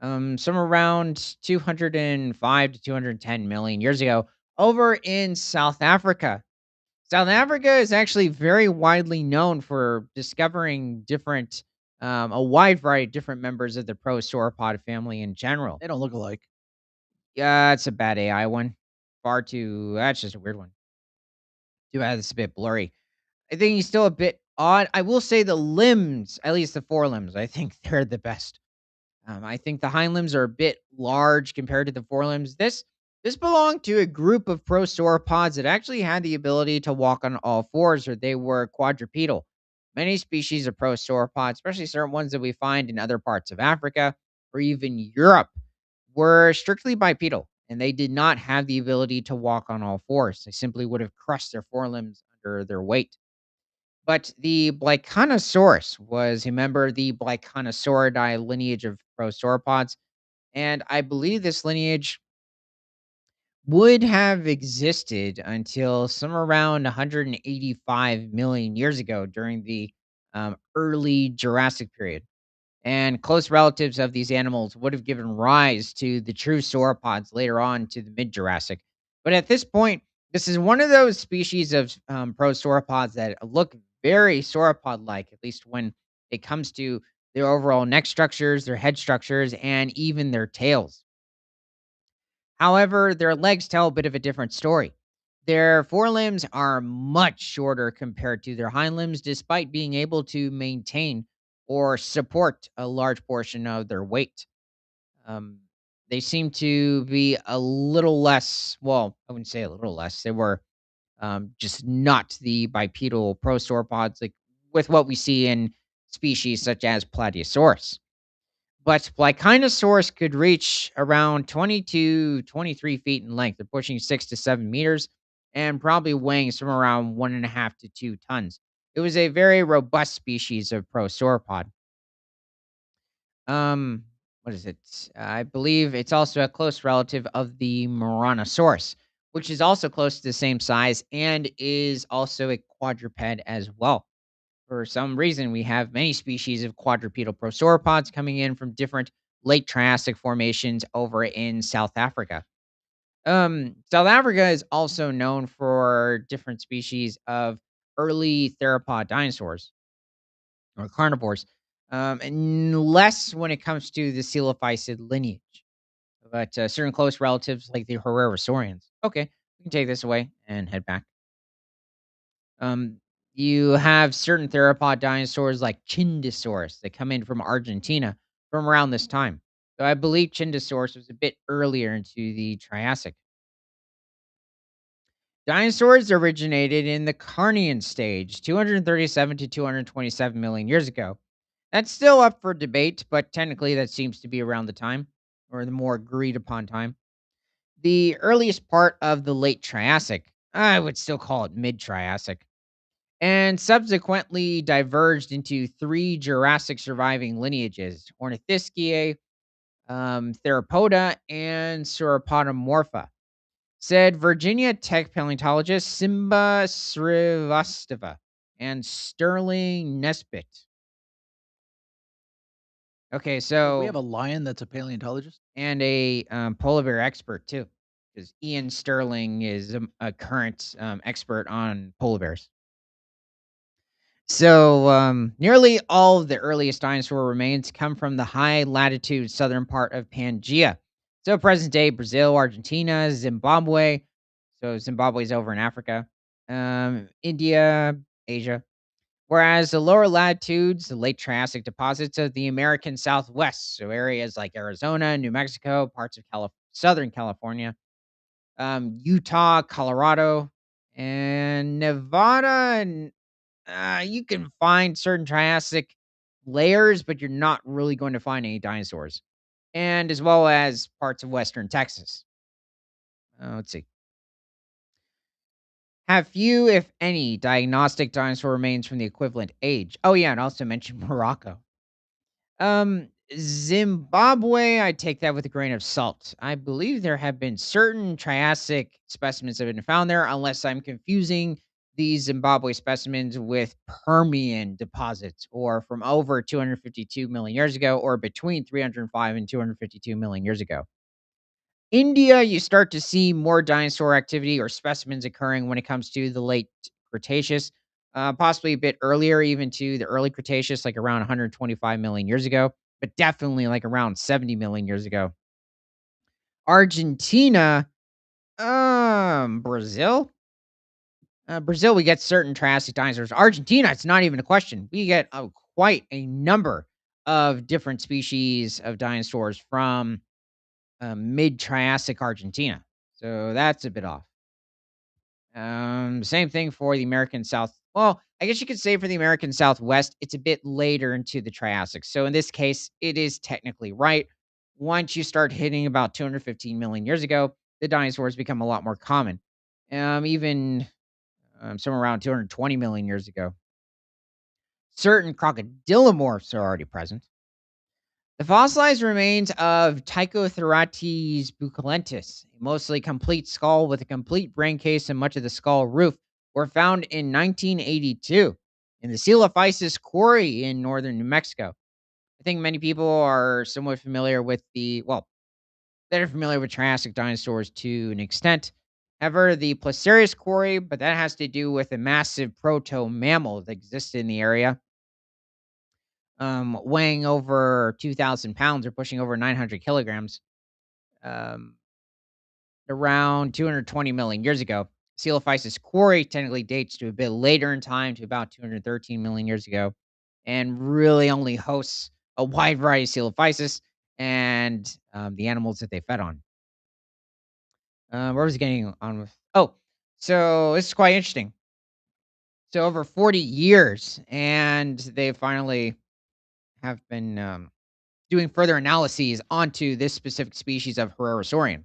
Somewhere around 205 to 210 million years ago, over in South Africa. South Africa is actually very widely known for discovering a wide variety of different members of the prosauropod family in general. They don't look alike. Yeah, it's a bad AI one. Far too. That's just a weird one. Too bad it's a bit blurry. I think he's still a bit odd. I will say the limbs, at least the forelimbs, I think they're the best. I think the hind limbs are a bit large compared to the forelimbs. This belonged to a group of prosauropods that actually had the ability to walk on all fours, or they were quadrupedal. Many species of prosauropods, especially certain ones that we find in other parts of Africa or even Europe, were strictly bipedal, and they did not have the ability to walk on all fours. They simply would have crushed their forelimbs under their weight. But the Blyconosaurus was a member of the Blyconosauridae lineage of prosauropods, and I believe this lineage would have existed until somewhere around 185 million years ago during the early Jurassic period. And close relatives of these animals would have given rise to the true sauropods later on to the mid Jurassic. But at this point, this is one of those species of prosauropods that look very sauropod like, at least when it comes to their overall neck structures, their head structures, and even their tails. However, their legs tell a bit of a different story. Their forelimbs are much shorter compared to their hind limbs, despite being able to maintain or support a large portion of their weight. Um, they seem to be a little less, well, I wouldn't say a little less. They were just not the bipedal prosauropods like with what we see in species such as Plateosaurus. But Blycinosaurus could reach around 23 feet in length. They're pushing 6 to 7 meters and probably weighing somewhere around 1.5 to 2 tons. It was a very robust species of prosauropod. Um, what is it? I believe it's also a close relative of the Maranosaurus, which is also close to the same size and is also a quadruped as well. For some reason, we have many species of quadrupedal prosauropods coming in from different late Triassic formations over in South Africa. South Africa is also known for different species of early theropod dinosaurs or carnivores, and less when it comes to the coelophysid lineage. But certain close relatives like the Herrerasaurians. Okay, we can take this away and head back. Um, you have certain theropod dinosaurs like Chindosaurus that come in from Argentina from around this time. So I believe Chindosaurus was a bit earlier into the Triassic. Dinosaurs originated in the Carnian stage, 237 to 227 million years ago. That's still up for debate, but technically that seems to be around the time or the more agreed upon time. The earliest part of the late Triassic, I would still call it mid Triassic, and subsequently diverged into three Jurassic surviving lineages: Ornithischiae, Theropoda, and Sauropodomorpha, said Virginia Tech paleontologist Simba Srivastava and Sterling Nesbitt. Okay, Wait, we have so a lion that's a paleontologist? and a polar bear expert too. because Ian Sterling is a current expert on polar bears. So, nearly all of the earliest dinosaur remains come from the high latitude southern part of Pangaea. So, present day Brazil, Argentina, Zimbabwe. So, Zimbabwe is over in Africa, India, Asia. Whereas the lower latitudes, the late Triassic deposits of the American Southwest, so areas like Arizona, New Mexico, parts of Southern California, Utah, Colorado, and Nevada, and you can find certain Triassic layers, but you're not really going to find any dinosaurs. And as well as parts of Western Texas. Let's see. Have few, if any, diagnostic dinosaur remains from the equivalent age. Oh, yeah, and also mention Morocco. Zimbabwe, I take that with a grain of salt. I believe there have been certain Triassic specimens that have been found there, unless I'm confusing these Zimbabwe specimens with Permian deposits or from over 252 million years ago or between 305 and 252 million years ago. India, you start to see more dinosaur activity or specimens occurring when it comes to the late Cretaceous, possibly a bit earlier, even to the early Cretaceous, like around 125 million years ago, but definitely like around 70 million years ago. Argentina, Brazil. Brazil, we get certain Triassic dinosaurs. Argentina, it's not even a question. We get quite a number of different species of dinosaurs from mid Triassic Argentina. So that's a bit off. Same thing for the American South. Well, I guess you could say for the American Southwest, it's a bit later into the Triassic. So in this case, it is technically right. Once you start hitting about 215 million years ago, the dinosaurs become a lot more common. Even somewhere around 220 million years ago, certain crocodilomorphs are already present. The fossilized remains of Tychotherates buccolentis, a mostly complete skull with a complete brain case and much of the skull roof, were found in 1982 in the Silophysis quarry in northern New Mexico. I think many people are somewhat familiar with they're familiar with Triassic dinosaurs to an extent. However, the Placerius quarry, but that has to do with a massive proto mammal that existed in the area, weighing over 2,000 pounds or pushing over 900 kilograms, um, around 220 million years ago. Coelophysis quarry technically dates to a bit later in time, to about 213 million years ago, and really only hosts a wide variety of Coelophysis and the animals that they fed on. Where was I getting on with? Oh, so this is quite interesting. So over 40 years, and they finally have been doing further analyses onto this specific species of Herrerasaurian.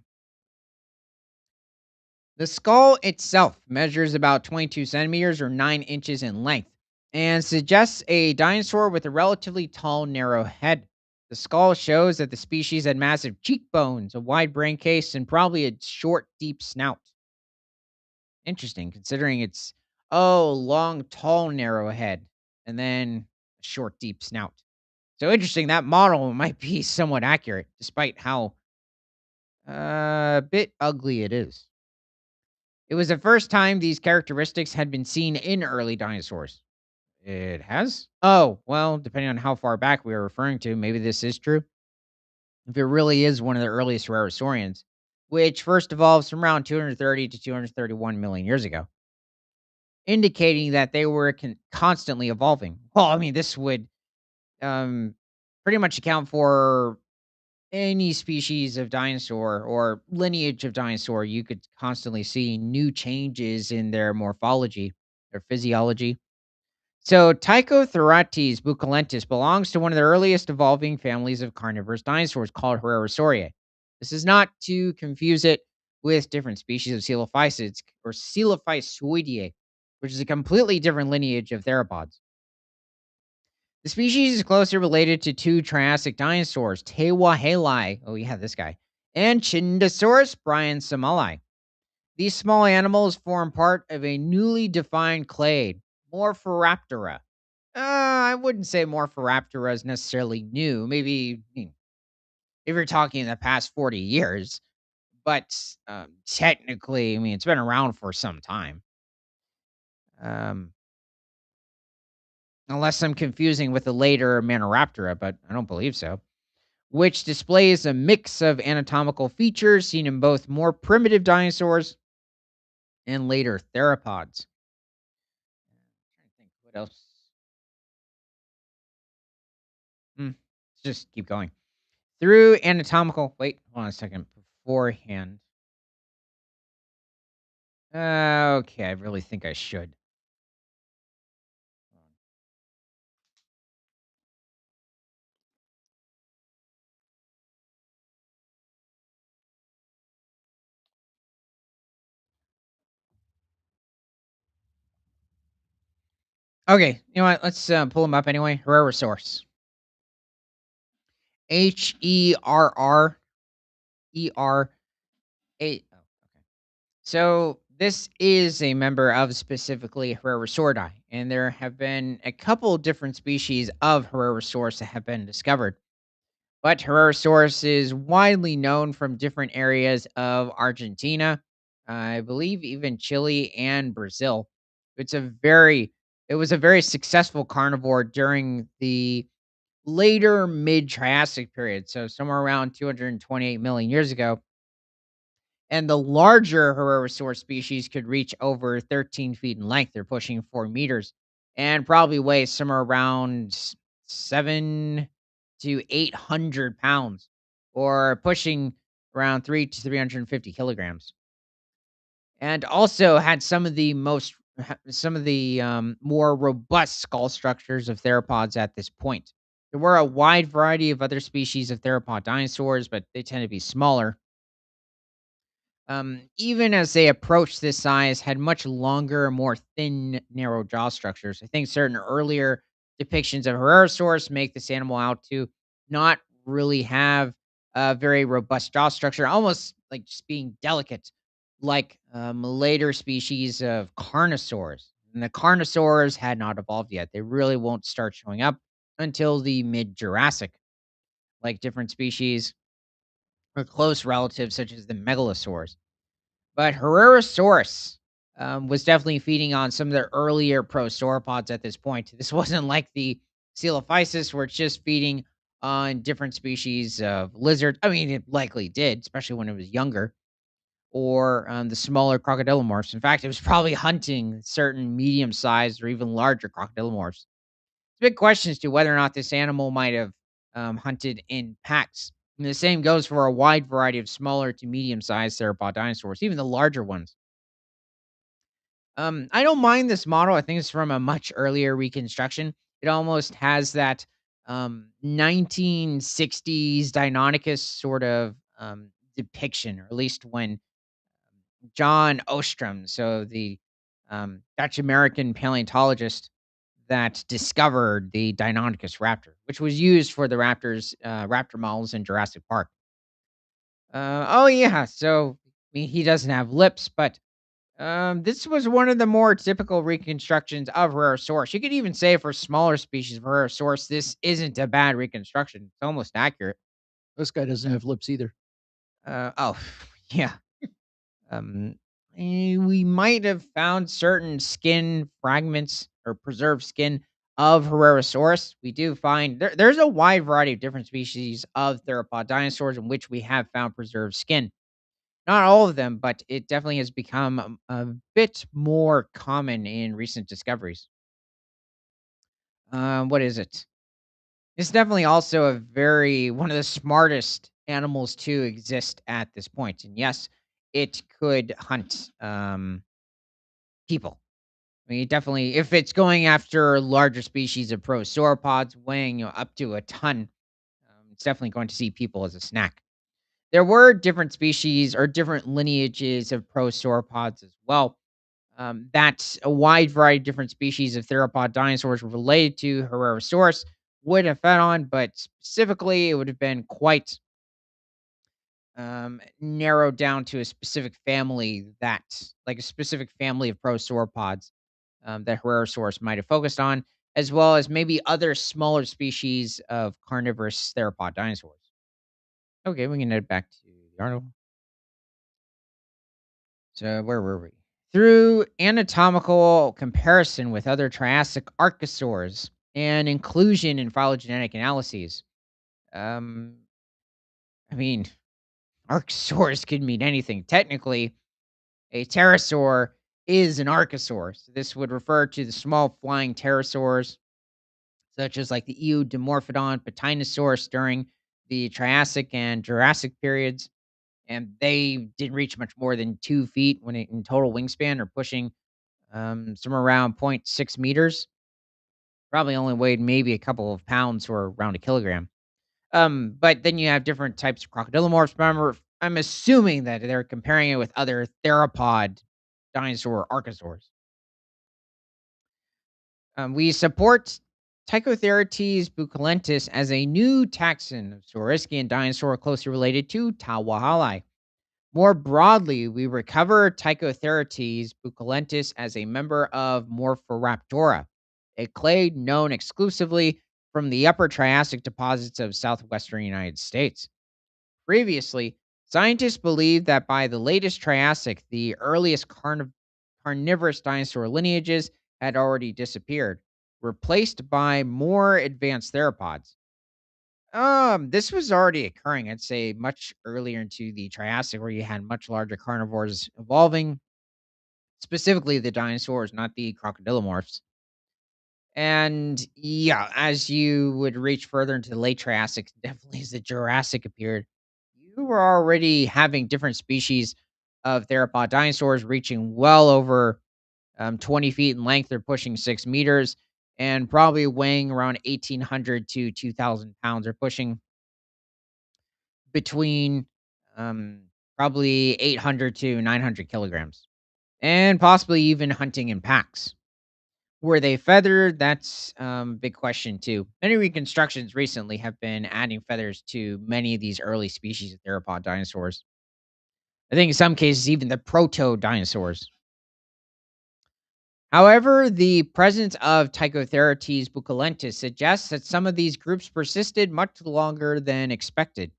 The skull itself measures about 22 centimeters or 9 inches in length and suggests a dinosaur with a relatively tall, narrow head. The skull shows that the species had massive cheekbones, a wide brain case, and probably a short, deep snout. Interesting, considering it's, long, tall, narrow head, and then a short, deep snout. So interesting, that model might be somewhat accurate, despite how bit ugly it is. It was the first time these characteristics had been seen in early dinosaurs. It has? Oh, well, depending on how far back we are referring to, maybe this is true. If it really is one of the earliest Rarasaurians, which first evolved from around 230 to 231 million years ago, indicating that they were constantly evolving. Well, I mean, this would um, pretty much account for any species of dinosaur or lineage of dinosaur. You could constantly see new changes in their morphology, their physiology. So, Tychotherates buccolentis belongs to one of the earliest evolving families of carnivorous dinosaurs called Herrerasauridae. This is not to confuse it with different species of Coelophysids or Coelophysoideae, which is a completely different lineage of theropods. The species is closely related to two Triassic dinosaurs, Tewa oh yeah, this guy, and Chindosaurus bryansamali. These small animals form part of a newly defined clade, Morphoraptora. I wouldn't say Morphoraptora is necessarily new. Maybe if you're talking in the past 40 years, but technically, I mean, it's been around for some time. Um, Unless I'm confusing with the later Maniraptora, but I don't believe so. Which displays a mix of anatomical features seen in both more primitive dinosaurs and later theropods. Trying to think what else. Let's just keep going. Through anatomical wait, hold on a second. Beforehand. Okay, I really think I should. Okay, you know what? Let's pull them up anyway. Herrerasaurus. Herrera. So this is a member of specifically Herrerasauridae, and there have been a couple different species of Herrerasaurus that have been discovered. But Herrerasaurus is widely known from different areas of Argentina, I believe even Chile and Brazil. It's a very it was a very successful carnivore during the later mid-Triassic period, so somewhere around 228 million years ago, and the larger Herrerasaurus species could reach over 13 feet in length. They're pushing 4 meters and probably weigh somewhere around 7 to 800 pounds, or pushing around 3 to 350 kilograms. And also had some of the more robust skull structures of theropods at this point. There were a wide variety of other species of theropod dinosaurs, but they tend to be smaller, even as they approached this size, had much longer, more thin, narrow jaw structures. I think certain earlier depictions of Herrerasaurus make this animal out to not really have a very robust jaw structure, almost like just being delicate, like later species of Carnosaurs. And the Carnosaurs had not evolved yet. They really won't start showing up until the mid Jurassic, like different species or close relatives such as the Megalosaurs. But Herrerasaurus, was definitely feeding on some of the earlier prosauropods at this point. This wasn't like the Coelophysis where it's just feeding on different species of lizard. I mean, it likely did, especially when it was younger, or the smaller crocodilomorphs. In fact, it was probably hunting certain medium-sized or even larger crocodilomorphs. Big question as to whether or not this animal might have hunted in packs. And the same goes for a wide variety of smaller to medium-sized theropod dinosaurs, even the larger ones. I don't mind this model. I think it's from a much earlier reconstruction. It almost has that 1960s Deinonychus sort of depiction, or at least when John Ostrom, so the Dutch American paleontologist that discovered the Deinonychus raptor, which was used for the raptor models in Jurassic Park. Oh yeah, so I mean, he doesn't have lips, but this was one of the more typical reconstructions of Rherosaurus. You could even say for smaller species of Rherosaurus, this isn't a bad reconstruction. It's almost accurate. This guy doesn't have lips either. Oh, yeah. Um, we might have found certain skin fragments or preserved skin of Herrerasaurus. We do find there's a wide variety of different species of theropod dinosaurs in which we have found preserved skin. Not all of them, but it definitely has become a bit more common in recent discoveries. What is it? It's definitely also a very one of the smartest animals to exist at this point. And yes, it could hunt people. I mean, definitely, if it's going after larger species of prosauropods weighing up to a ton, it's definitely going to see people as a snack. There were different species or different lineages of prosauropods as well. That a wide variety of different species of theropod dinosaurs related to Herrerasaurus would have fed on, but specifically, it would have been quite narrowed down to a specific family like a specific family of prosauropods that Herrerasaurus might have focused on, as well as maybe other smaller species of carnivorous theropod dinosaurs. Okay, we can head back to the article. So where were we? Through anatomical comparison with other Triassic archosaurs and inclusion in phylogenetic analyses. Um, I mean, archosaurs could mean anything. Technically, a pterosaur is an archosaur. So this would refer to the small flying pterosaurs, such as like the Eudimorphodon, Patinosaurus during the Triassic and Jurassic periods. And they didn't reach much more than 2 feet in total wingspan, or pushing somewhere around zero point 0.6 meters. Probably only weighed maybe a couple of pounds or around a kilogram. But then you have different types of crocodilomorphs. Remember, I'm assuming that they're comparing it with other theropod dinosaur archosaurs. We support Tychotherites buccolentis as a new taxon of Saurischian dinosaur closely related to Tawahali. More broadly, we recover Tychotherites buccolentis as a member of Morphoraptora, a clade known exclusively from the Upper Triassic deposits of southwestern United States. Previously, scientists believed that by the latest Triassic, the earliest carnivorous dinosaur lineages had already disappeared, replaced by more advanced theropods. This was already occurring, I'd say, much earlier into the Triassic, where you had much larger carnivores evolving, specifically the dinosaurs, not the crocodilomorphs. And yeah, as you would reach further into the late Triassic, definitely as the Jurassic appeared, you were already having different species of theropod dinosaurs reaching well over 20 feet in length. They're pushing 6 meters and probably weighing around 1,800 to 2,000 pounds. They're pushing between um, probably 800 to 900 kilograms, and possibly even hunting in packs. Were they feathered? That's big question too. Many reconstructions recently have been adding feathers to many of these early species of theropod dinosaurs. I think in some cases even the proto dinosaurs. However, the presence of Tychotherites buccolentis suggests that some of these groups persisted much longer than expected,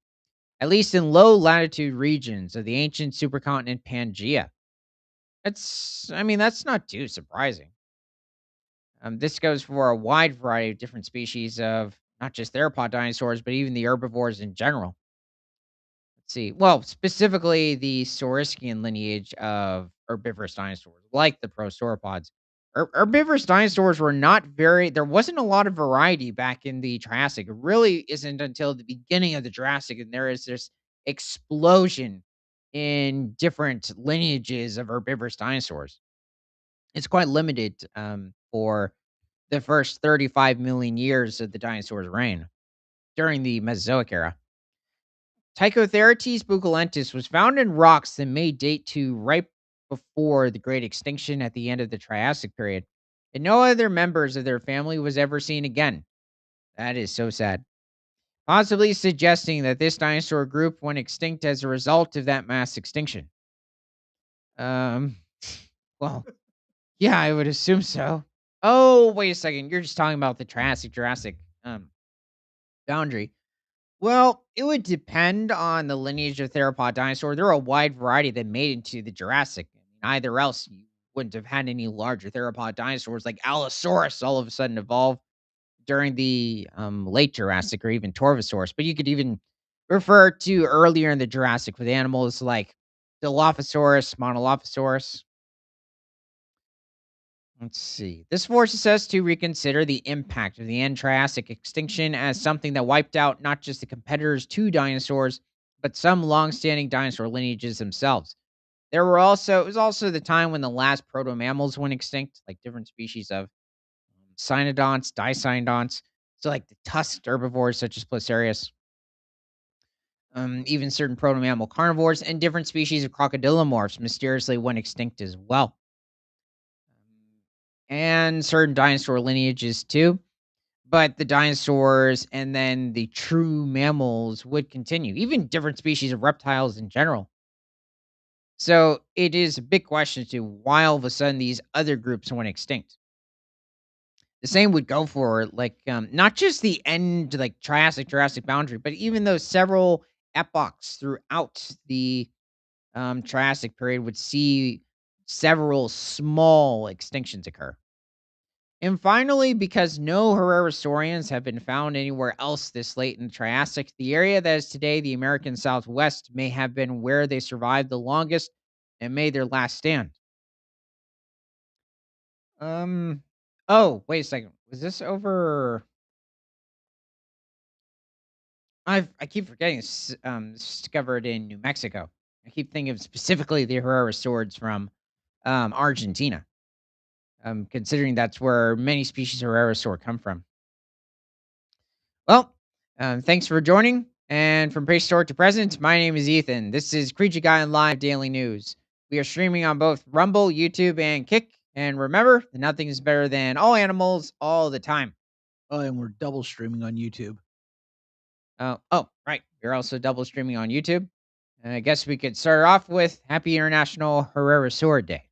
at least in low latitude regions of the ancient supercontinent Pangaea. That's not too surprising. This goes for a wide variety of different species of not just theropod dinosaurs, but even the herbivores in general. Let's see. Well, specifically the Saurischian lineage of herbivorous dinosaurs, like the prosauropods. Herbivorous dinosaurs were not very, there wasn't a lot of variety back in the Triassic. It really isn't until the beginning of the Jurassic, and there is this explosion in different lineages of herbivorous dinosaurs. It's quite limited for the first 35 million years of the dinosaur's reign during the Mesozoic era. Tychotherites buccolentis was found in rocks that may date to right before the Great Extinction at the end of the Triassic period, and no other members of their family was ever seen again. That is so sad. Possibly suggesting that this dinosaur group went extinct as a result of that mass extinction. Um, well, yeah, I would assume so. Oh, wait a second. You're just talking about the Triassic Jurassic boundary. Well, it would depend on the lineage of theropod dinosaur. There are a wide variety that made into the Jurassic. Either else, you wouldn't have had any larger theropod dinosaurs like Allosaurus all of a sudden evolve during the late Jurassic, or even Torvosaurus. But you could even refer to earlier in the Jurassic with animals like Dilophosaurus, Monolophosaurus. Let's see. This forces us to reconsider the impact of the end Triassic extinction as something that wiped out not just the competitors to dinosaurs, but some long-standing dinosaur lineages themselves. It was also the time when the last proto mammals went extinct, like different species of cynodonts, dicynodonts. So, like the tusked herbivores such as Placerius, even certain proto mammal carnivores, and different species of crocodilomorphs mysteriously went extinct as well, and certain dinosaur lineages too. But the dinosaurs and then the true mammals would continue, even different species of reptiles in general. So it is a big question as to why all of a sudden these other groups went extinct. The same would go for like not just the end, like Triassic Jurassic boundary, but even those several epochs throughout the Triassic period would see several small extinctions occur. And finally, because no Herrerasaurians have been found anywhere else this late in the Triassic, the area that is today the American Southwest may have been where they survived the longest and made their last stand. Um. Oh, wait a second. Was this over? I keep forgetting. Discovered in New Mexico. I keep thinking of specifically the Herrera swords from Argentina. Considering that's where many species of Herrerasaur come from. Well, thanks for joining. And from prehistoric to present, my name is Ethan. This is Creature Guy and Live Daily News. We are streaming on both Rumble, YouTube, and Kick. And remember that nothing is better than all animals all the time. Oh, and we're double streaming on YouTube. Oh, right. You're also double streaming on YouTube. And I guess we could start off with Happy International Herrera Sword Day.